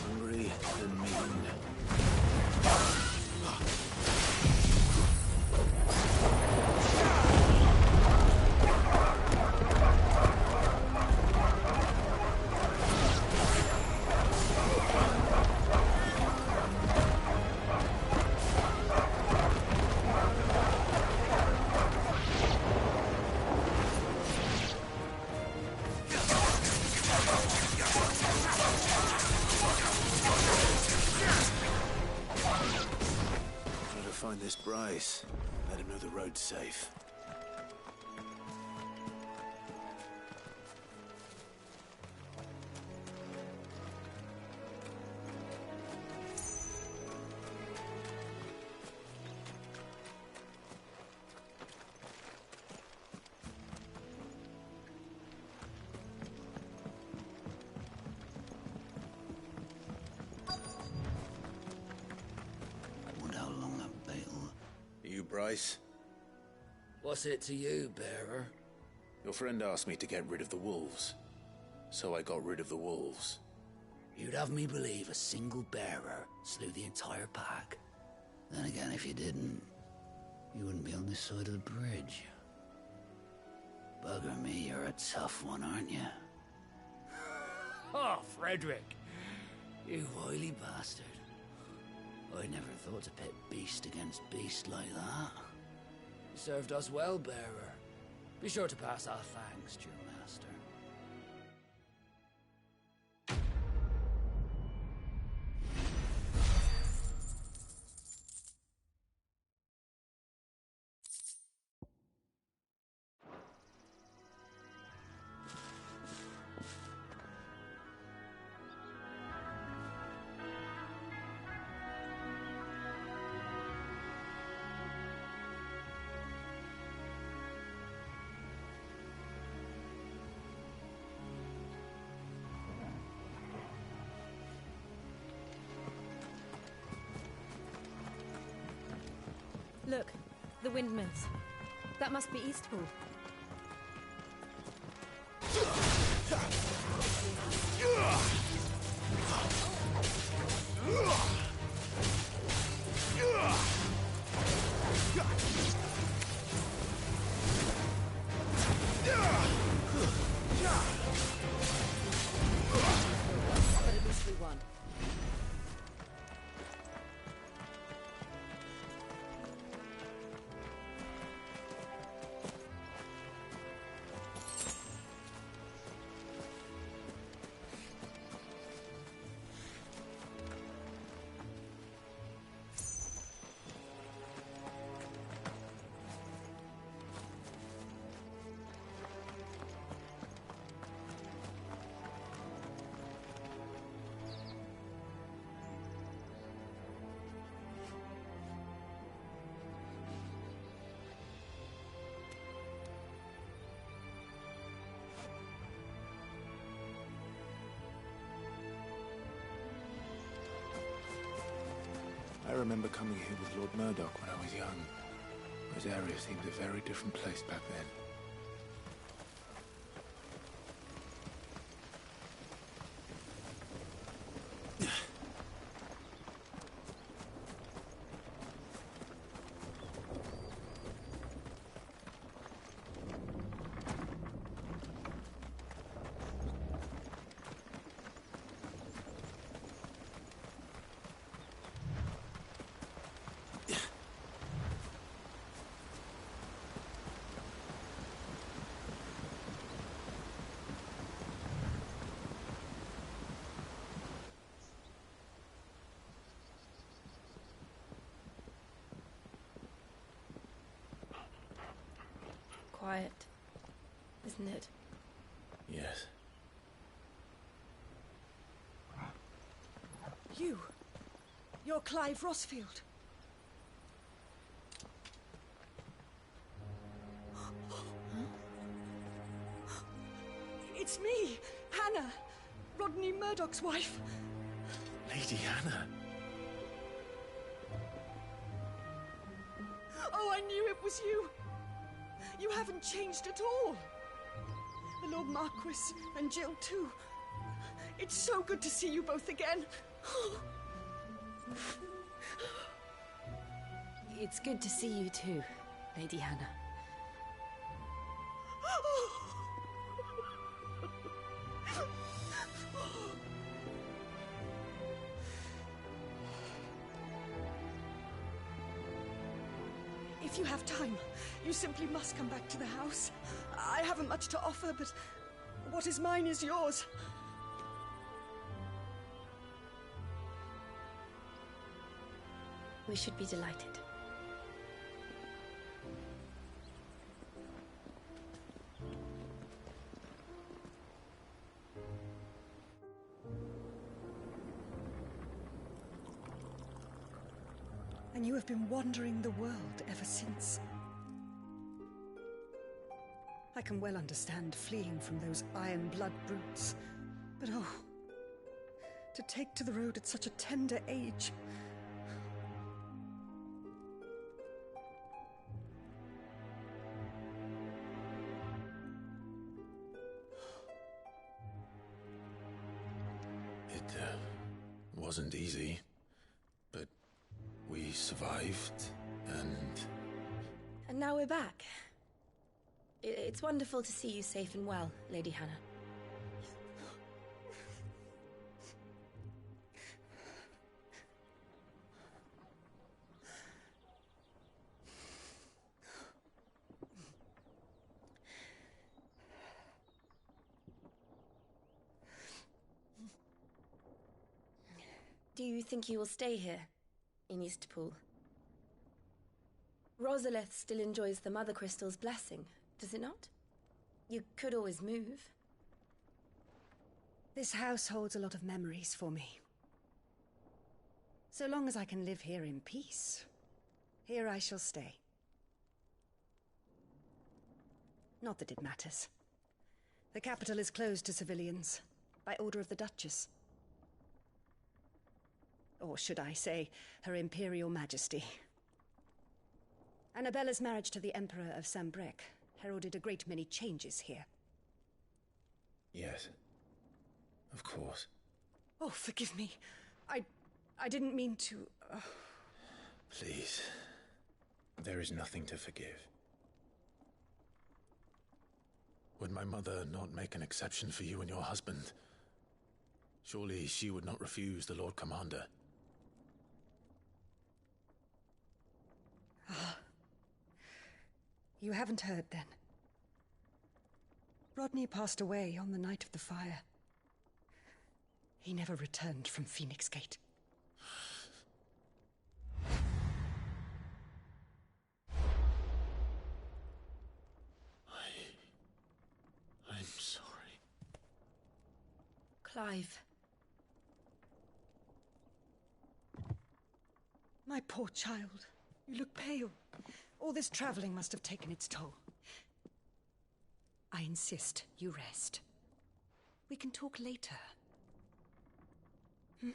Hungry and mean. Find this Bryce. Let him know the road's safe. Bryce? What's it to you, bearer? Your friend asked me to get rid of the wolves, so I got rid of the wolves. You'd have me believe a single bearer slew the entire pack. Then again, if you didn't, you wouldn't be on this side of the bridge. Bugger me, you're a tough one, aren't you? Oh, Frederick. You wily bastard. I never thought to pit beast against beast like that. You served us well, bearer. Be sure to pass our thanks to your master. Look, the windmills. That must be Eastpool. But at least we won. I remember coming here with Lord Murdoch when I was young. This area seemed a very different place back then. Quiet, isn't it? Yes. You're Clive Rossfield. It's me, Hannah, Rodney Murdoch's wife. Lady Hannah. Oh, I knew it was you. You haven't changed at all. The Lord Marquis and Jill too. It's so good to see you both again. It's good to see you too, Lady Hannah. If you have time, you simply must come back to the house. I haven't much to offer, but what is mine is yours. We should be delighted. And you have been wandering the world ever since. I can well understand fleeing from those iron blood brutes, but oh, to take to the road at such a tender age. It wasn't easy, but we survived, and... And now we're back. It's wonderful to see you safe and well, Lady Hannah. Do you think you will stay here, in Eastpool? Rosalith still enjoys the Mother Crystal's blessing, does it not? You could always move. This house holds a lot of memories for me. So long as I can live here in peace, here I shall stay. Not that it matters. The capital is closed to civilians, by order of the Duchess. Or should I say, Her Imperial Majesty. Annabella's marriage to the Emperor of Sambrec heralded a great many changes here. Yes. Of course. Oh, forgive me. I didn't mean to... Please. There is nothing to forgive. Would my mother not make an exception for you and your husband? Surely she would not refuse the Lord Commander. You haven't heard, then. Rodney passed away on the night of the fire. He never returned from Phoenix Gate. I'm sorry. Clive. My poor child. You look pale. All this traveling must have taken its toll. I insist you rest. We can talk later. Hmm?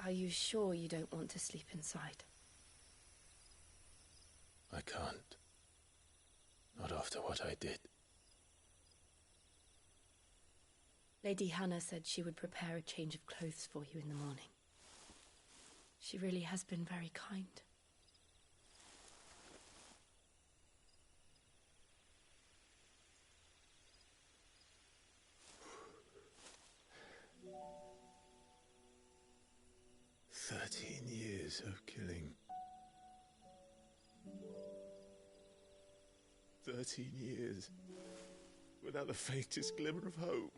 Are you sure you don't want to sleep inside? I can't. Not after what I did. Lady Hannah said she would prepare a change of clothes for you in the morning. She really has been very kind. Years of killing. 13 years without the faintest glimmer of hope.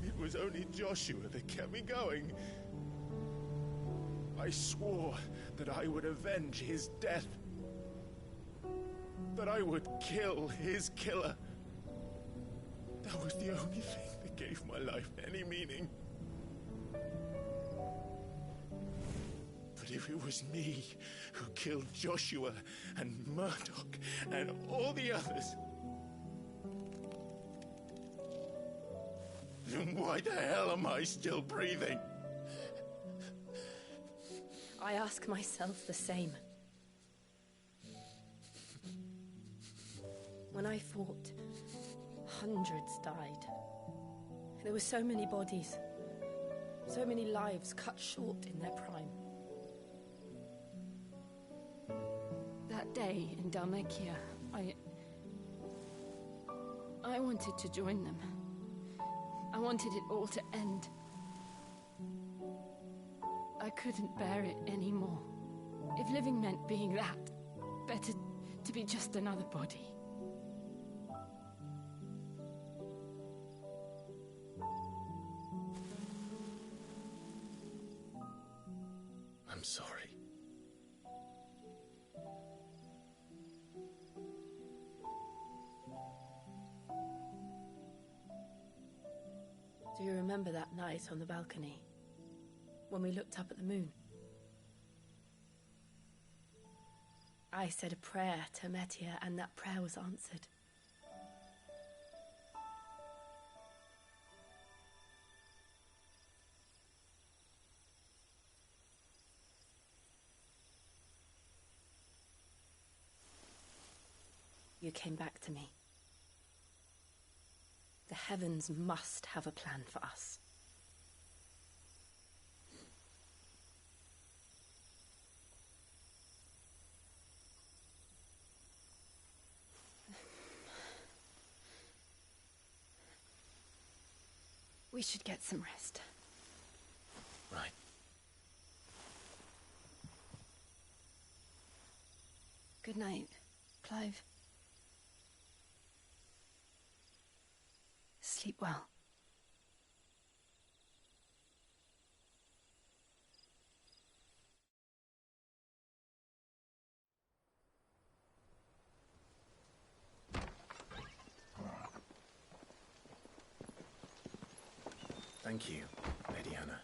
It was only Joshua that kept me going. I swore that I would avenge his death. That I would kill his killer. That was the only thing that gave my life any meaning. But if it was me who killed Joshua and Murdoch and all the others, then why the hell am I still breathing? I ask myself the same. When I fought, hundreds died. There were so many bodies, so many lives cut short in their prime. That day in Dalmekia, I wanted to join them. I wanted it all to end. I couldn't bear it anymore. If living meant being that, better to be just another body. I'm sorry. Do you remember that night on the balcony, when we looked up at the moon? I said a prayer to Metia, and that prayer was answered. You came back to me. The heavens must have a plan for us. We should get some rest. Right. Good night, Clive. Sleep well. Thank you, Lady Hannah.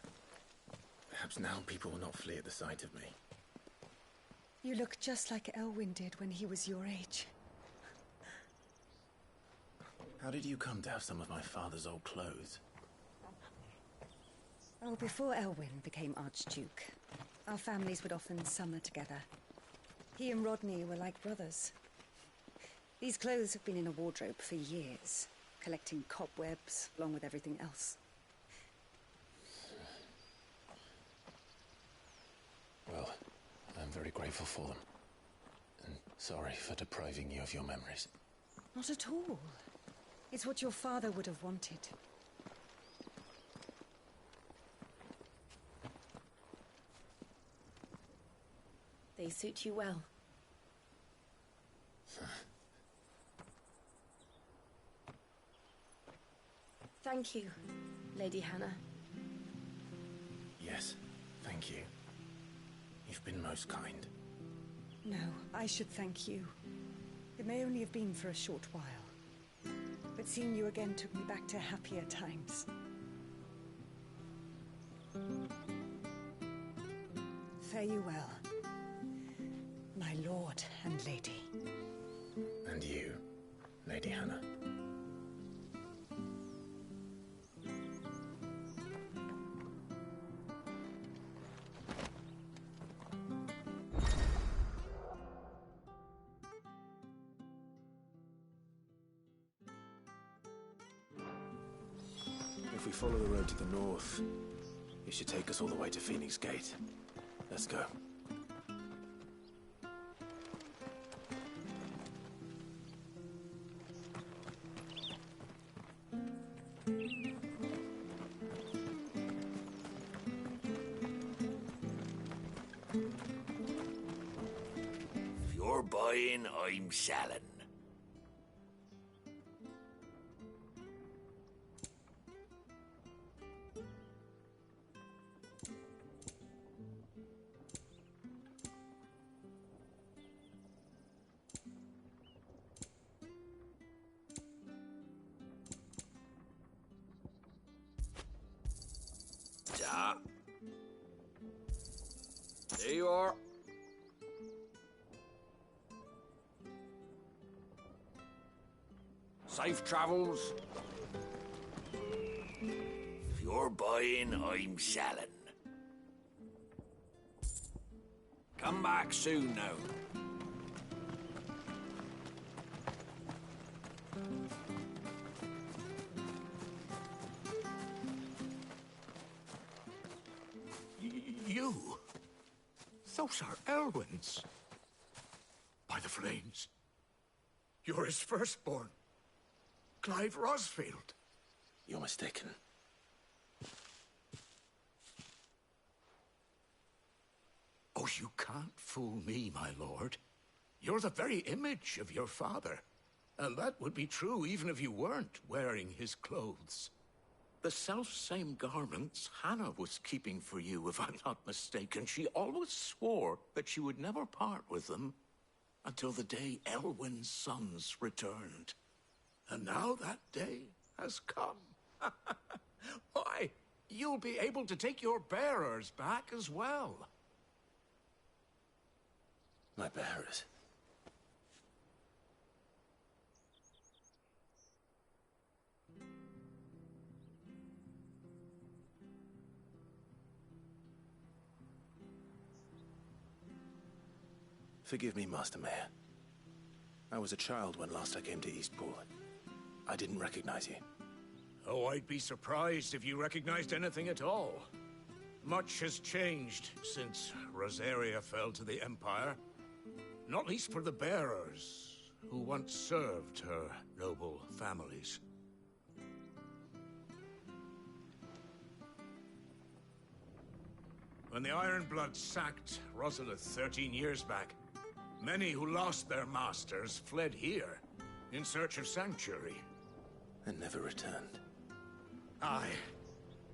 Perhaps now people will not flee at the sight of me. You look just like Elwyn did when he was your age. How did you come to have some of my father's old clothes? Oh, before Elwyn became Archduke, our families would often summer together. He and Rodney were like brothers. These clothes have been in a wardrobe for years, collecting cobwebs along with everything else. Well, I'm very grateful for them. And sorry for depriving you of your memories. Not at all. It's what your father would have wanted. They suit you well. Thank you, Lady Hannah. Yes, thank you. You've been most kind. No, I should thank you. It may only have been for a short while, but seeing you again took me back to happier times. Fare you well, my lord and lady. And you, Lady Hannah. If we follow the road to the north, it should take us all the way to Phoenix Gate. Let's go. If you're buying, I'm selling. There you are. Safe travels. If you're buying, I'm selling. Come back soon now. You? Those are Elwyn's. By the flames. You're his firstborn. Clive Rosfield. You're mistaken. Oh, you can't fool me, my lord. You're the very image of your father. And that would be true even if you weren't wearing his clothes. The self-same garments Hannah was keeping for you, if I'm not mistaken. She always swore that she would never part with them until the day Elwyn's sons returned. And now that day has come. Why, you'll be able to take your bearers back as well. My bearers? Forgive me, Master Mayor. I was a child when last I came to Eastpool. I didn't recognize you. Oh, I'd be surprised if you recognized anything at all. Much has changed since Rosaria fell to the Empire. Not least for the bearers, who once served her noble families. When the Ironbloods sacked Rosalith 13 years back, many who lost their masters fled here in search of sanctuary. And never returned. Aye.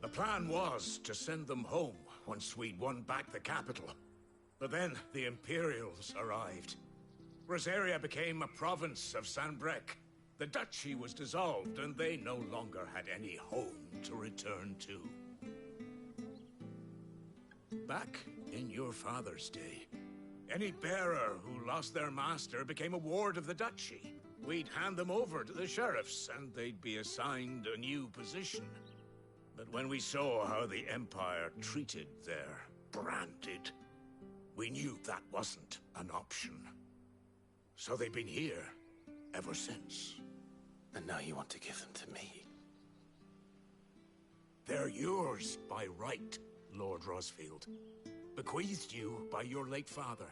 The plan was to send them home once we'd won back the capital. But then the Imperials arrived. Rosaria became a province of Sanbreque. The duchy was dissolved, and they no longer had any home to return to. back in your father's day. Any bearer who lost their master became a ward of the duchy. We'd hand them over to the sheriffs, and they'd be assigned a new position. But when we saw how the Empire treated their branded, we knew that wasn't an option. So they've been here ever since. And now you want to give them to me? They're yours by right, Lord Rosfield. Bequeathed you by your late father.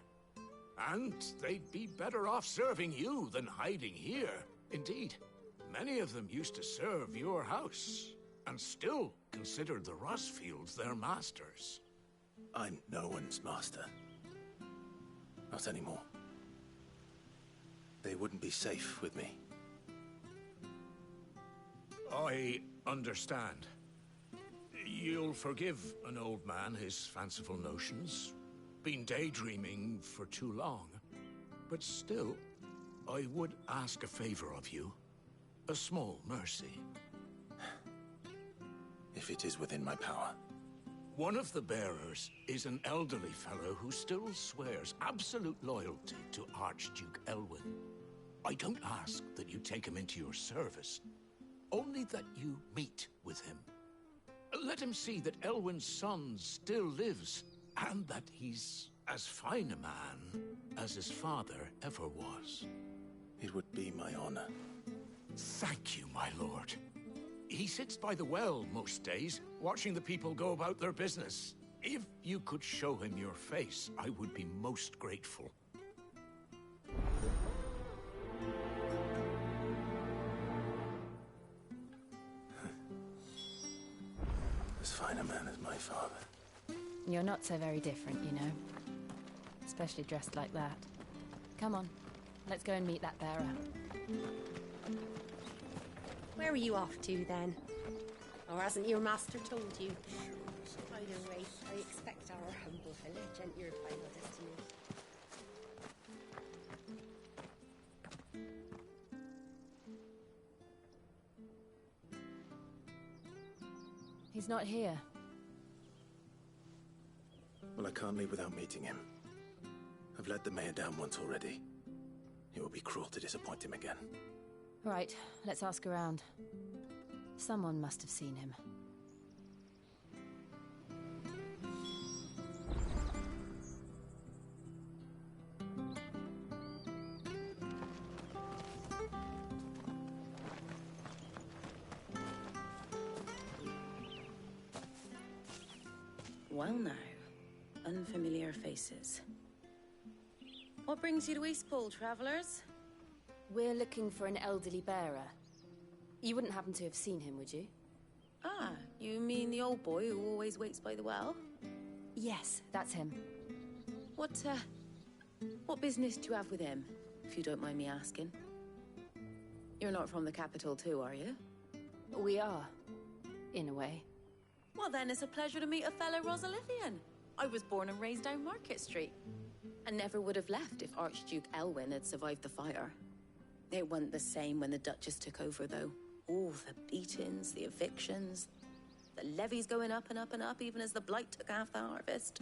And they'd be better off serving you than hiding here. Indeed, many of them used to serve your house, and still considered the Rosfields their masters. I'm no one's master. Not anymore. They wouldn't be safe with me. I understand. You'll forgive an old man his fanciful notions. Been daydreaming for too long. But still, I would ask a favor of you. A small mercy. If it is within my power. One of the bearers is an elderly fellow who still swears absolute loyalty to Archduke Elwyn. I don't ask that you take him into your service, only that you meet with him. Let him see that Elwyn's son still lives, and that he's as fine a man as his father ever was. It would be my honor. Thank you, my lord. He sits by the well most days, watching the people go about their business. If you could show him your face, I would be most grateful. As fine a man as my father. You're not so very different, you know. Especially dressed like that. Come on, let's go and meet that bearer. Where are you off to, then? Or hasn't your master told you? Either way, I expect our humble village and your final destination. He's not here. Well, I can't leave without meeting him. I've let the mayor down once already. It would be cruel to disappoint him again. Right, let's ask around. Someone must have seen him. Well now, unfamiliar faces. What brings you to Eastpool, travellers? We're looking for an elderly bearer. You wouldn't happen to have seen him, would you? Ah, you mean the old boy who always waits by the well? Yes, that's him. What business do you have with him, if you don't mind me asking? You're not from the capital too, are you? We are, in a way. Well then, it's a pleasure to meet a fellow Rosalithian. I was born and raised down Market Street, and never would have left if Archduke Elwyn had survived the fire. It wasn't the same when the Duchess took over, though. All the beatings, the evictions, the levies going up and up and up, even as the blight took half the harvest.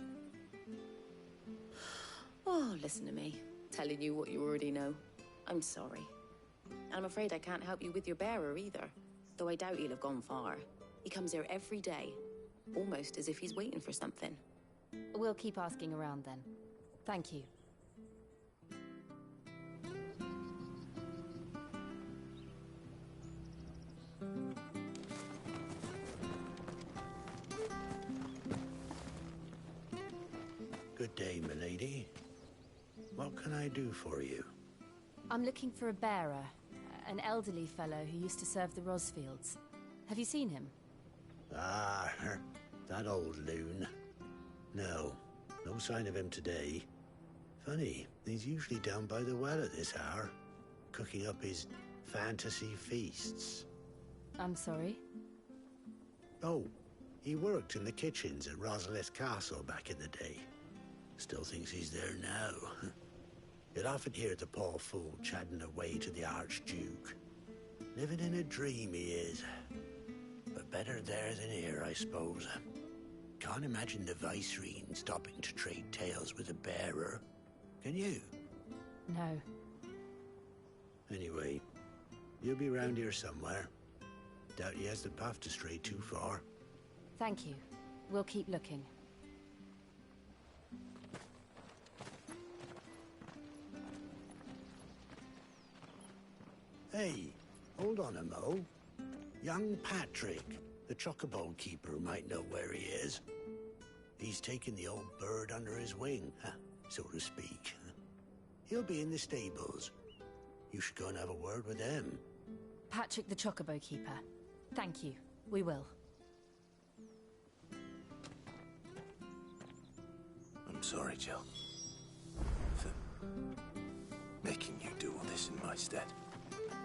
Oh, listen to me, telling you what you already know. I'm sorry. And I'm afraid I can't help you with your bearer either, though I doubt he'll have gone far. He comes here every day, almost as if he's waiting for something. We'll keep asking around then. Thank you. Good day, milady. What can I do for you? I'm looking for a bearer, an elderly fellow who used to serve the Rosfields. Have you seen him? Ah, that old loon. No sign of him today. Funny, he's usually down by the well at this hour, cooking up his fantasy feasts. I'm sorry? Oh, he worked in the kitchens at Rosalith Castle back in the day. Still thinks he's there now. You'd often hear the poor fool chatting away to the Archduke. Living in a dream he is. But better there than here, I suppose. can't imagine the Vicereine stopping to trade tales with a bearer. Can you? No. Anyway, you'll be round here somewhere. Doubt he has the path to stray too far. Thank you. We'll keep looking. Hey, hold on a mo. Young Patrick, the chocobo keeper, might know where he is. He's taken the old bird under his wing, so to speak. He'll be in the stables. You should go and have a word with him. Patrick the Chocobo Keeper. Thank you. We will. I'm sorry, Jill. For making you do all this in my stead.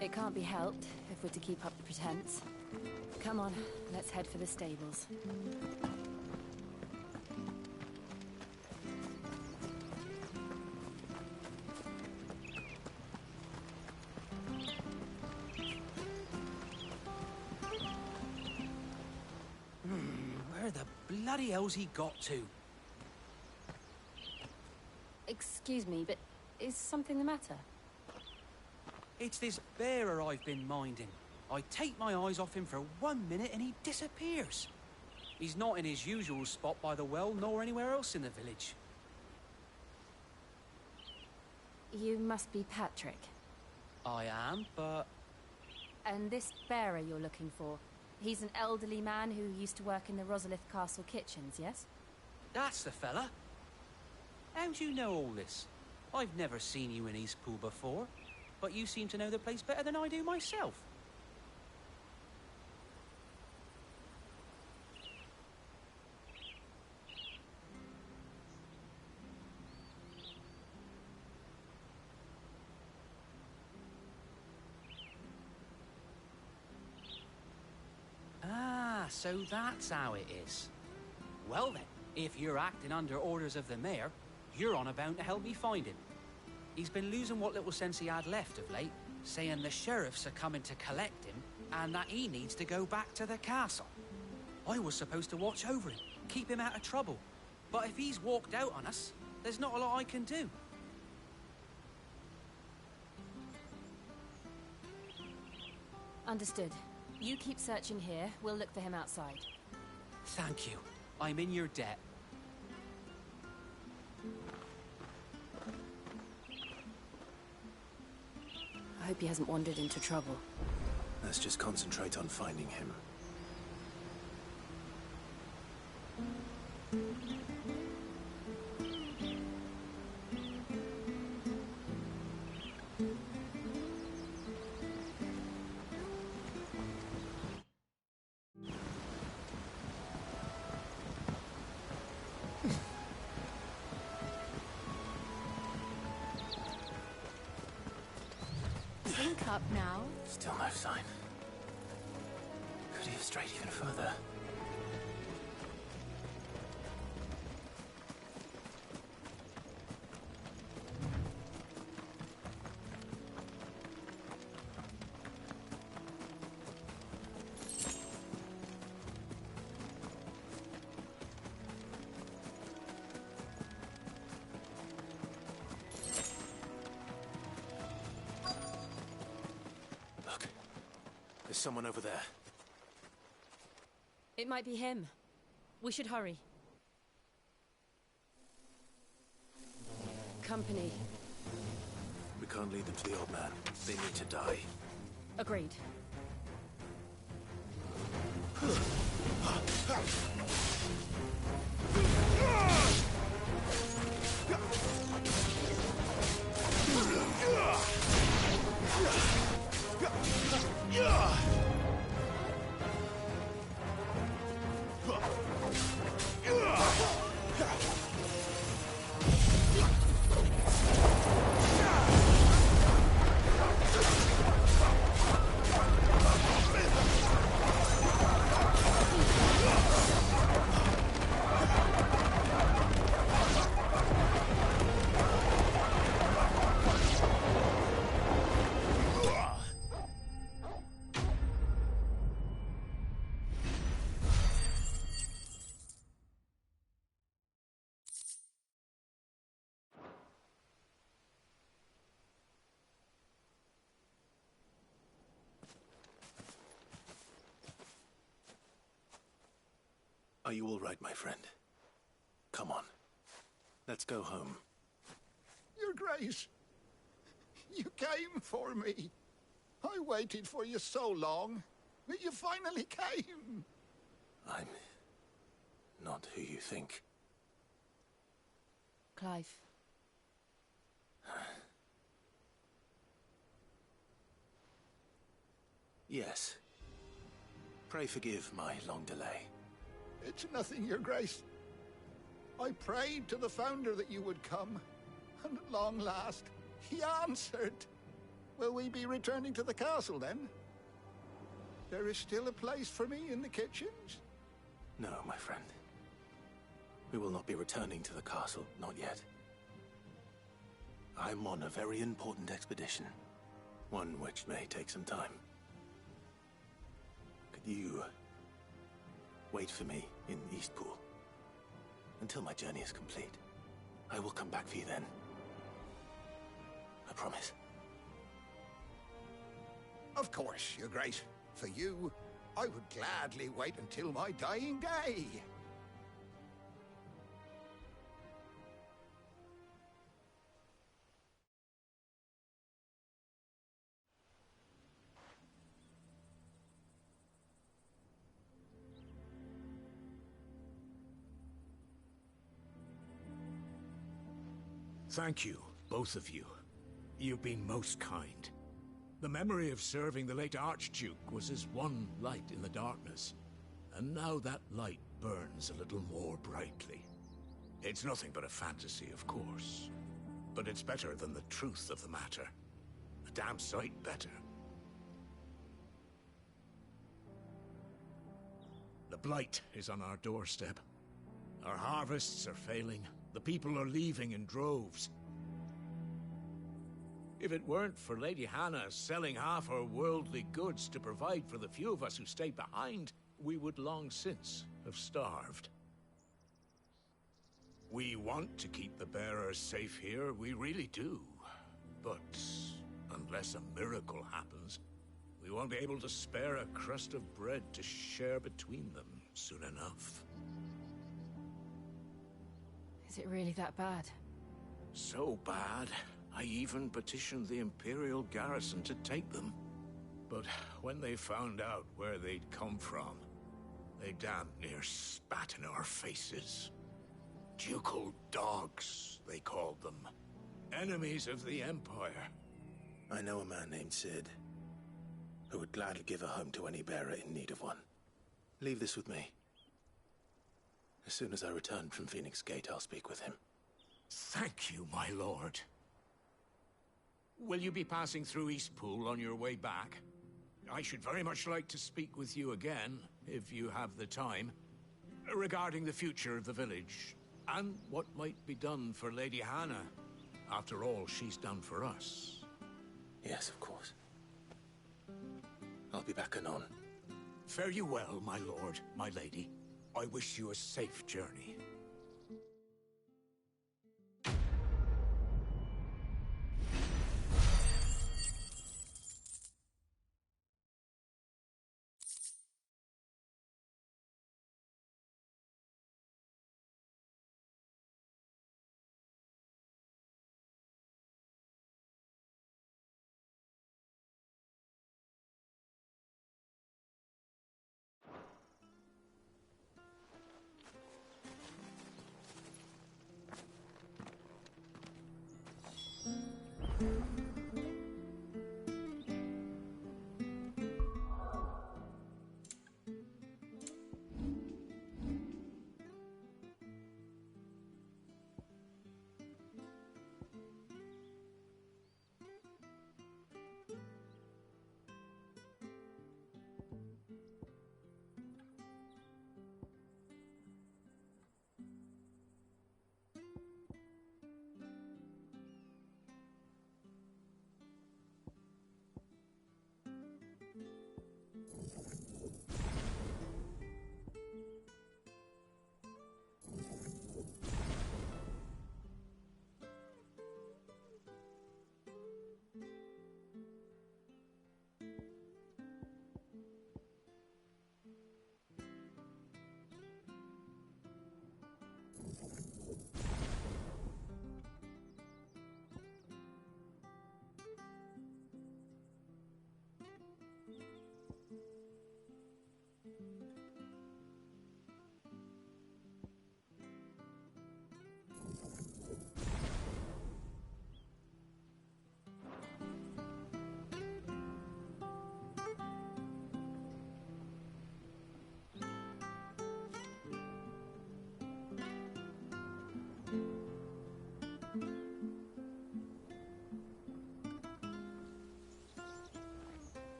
It can't be helped if we're to keep up the pretense. Come on, let's head for the stables. Where the bloody hell's he got to? Excuse me, but is something the matter? It's this bearer I've been minding. I take my eyes off him for 1 minute and he disappears. He's not in his usual spot by the well, nor anywhere else in the village. You must be Patrick. I am, but... And this bearer you're looking for, he's an elderly man who used to work in the Rosalith Castle kitchens, yes? That's the fella. How'd you know all this? I've never seen you in Eastpool before, but you seem to know the place better than I do myself. Ah, so that's how it is. Well then, if you're acting under orders of the mayor, you're on about to help me find him. He's been losing what little sense he had left of late, saying the sheriffs are coming to collect him, and that he needs to go back to the castle. I was supposed to watch over him, keep him out of trouble. But if he's walked out on us, there's not a lot I can do. Understood. You keep searching here, we'll look for him outside. Thank you. I'm in your debt. I hope he hasn't wandered into trouble. Let's just concentrate on finding him. Think up now. Still no sign. Could he have strayed even further? There's someone over there. It might be him. We should hurry. Company. We can't lead them to the old man. They need to die. Agreed. Are you all right, my friend? Come on. Let's go home. Your Grace, you came for me. I waited for you so long, but you finally came. I'm not who you think. Clive. Yes. Pray forgive my long delay. It's nothing, Your Grace. I prayed to the Founder that you would come, and at long last, he answered. Will we be returning to the castle, then? There is still a place for me in the kitchens? No, my friend. We will not be returning to the castle, not yet. I'm on a very important expedition, one which may take some time. Could you wait for me in Eastpool until my journey is complete? I will come back for you then. I promise. Of course, Your Grace. For you, I would gladly wait until my dying day. Thank you, both of you. You've been most kind. The memory of serving the late Archduke was as one light in the darkness, and now that light burns a little more brightly. It's nothing but a fantasy, of course, but it's better than the truth of the matter. A damn sight better. The blight is on our doorstep. Our harvests are failing. The people are leaving in droves. If it weren't for Lady Hannah selling half her worldly goods to provide for the few of us who stayed behind, we would long since have starved. We want to keep the bearers safe here, we really do. But unless a miracle happens, we won't be able to spare a crust of bread to share between them soon enough. Is it really that bad? So bad, I even petitioned the Imperial garrison to take them. But when they found out where they'd come from, they damn near spat in our faces. Ducal dogs, they called them. Enemies of the Empire. I know a man named Sid, who would gladly give a home to any bearer in need of one. Leave this with me. As soon as I return from Phoenix Gate, I'll speak with him. Thank you, my lord. Will you be passing through Eastpool on your way back? I should very much like to speak with you again, if you have the time, regarding the future of the village, and what might be done for Lady Hannah. After all, she's done for us. Yes, of course. I'll be back anon. Fare you well, my lord, my lady. I wish you a safe journey.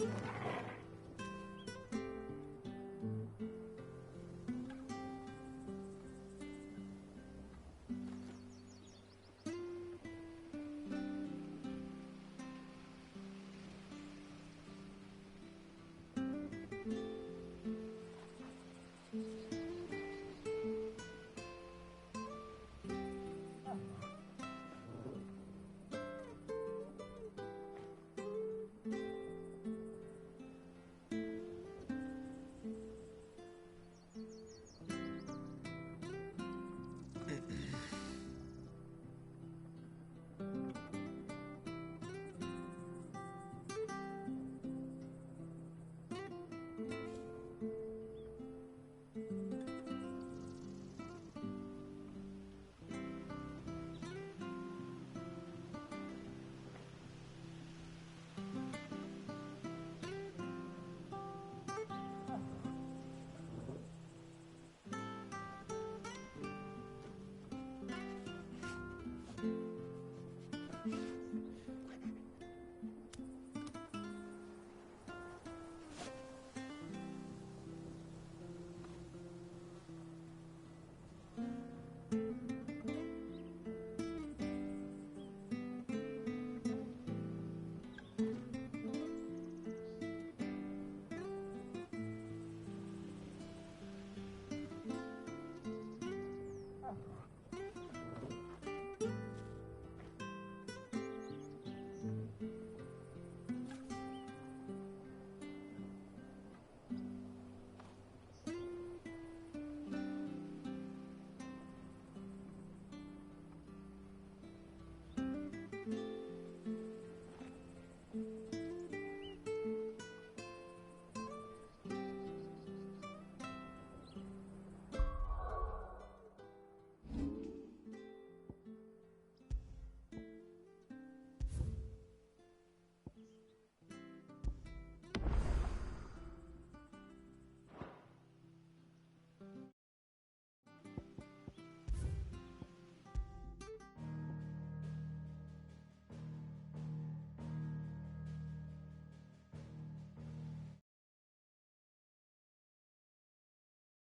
Come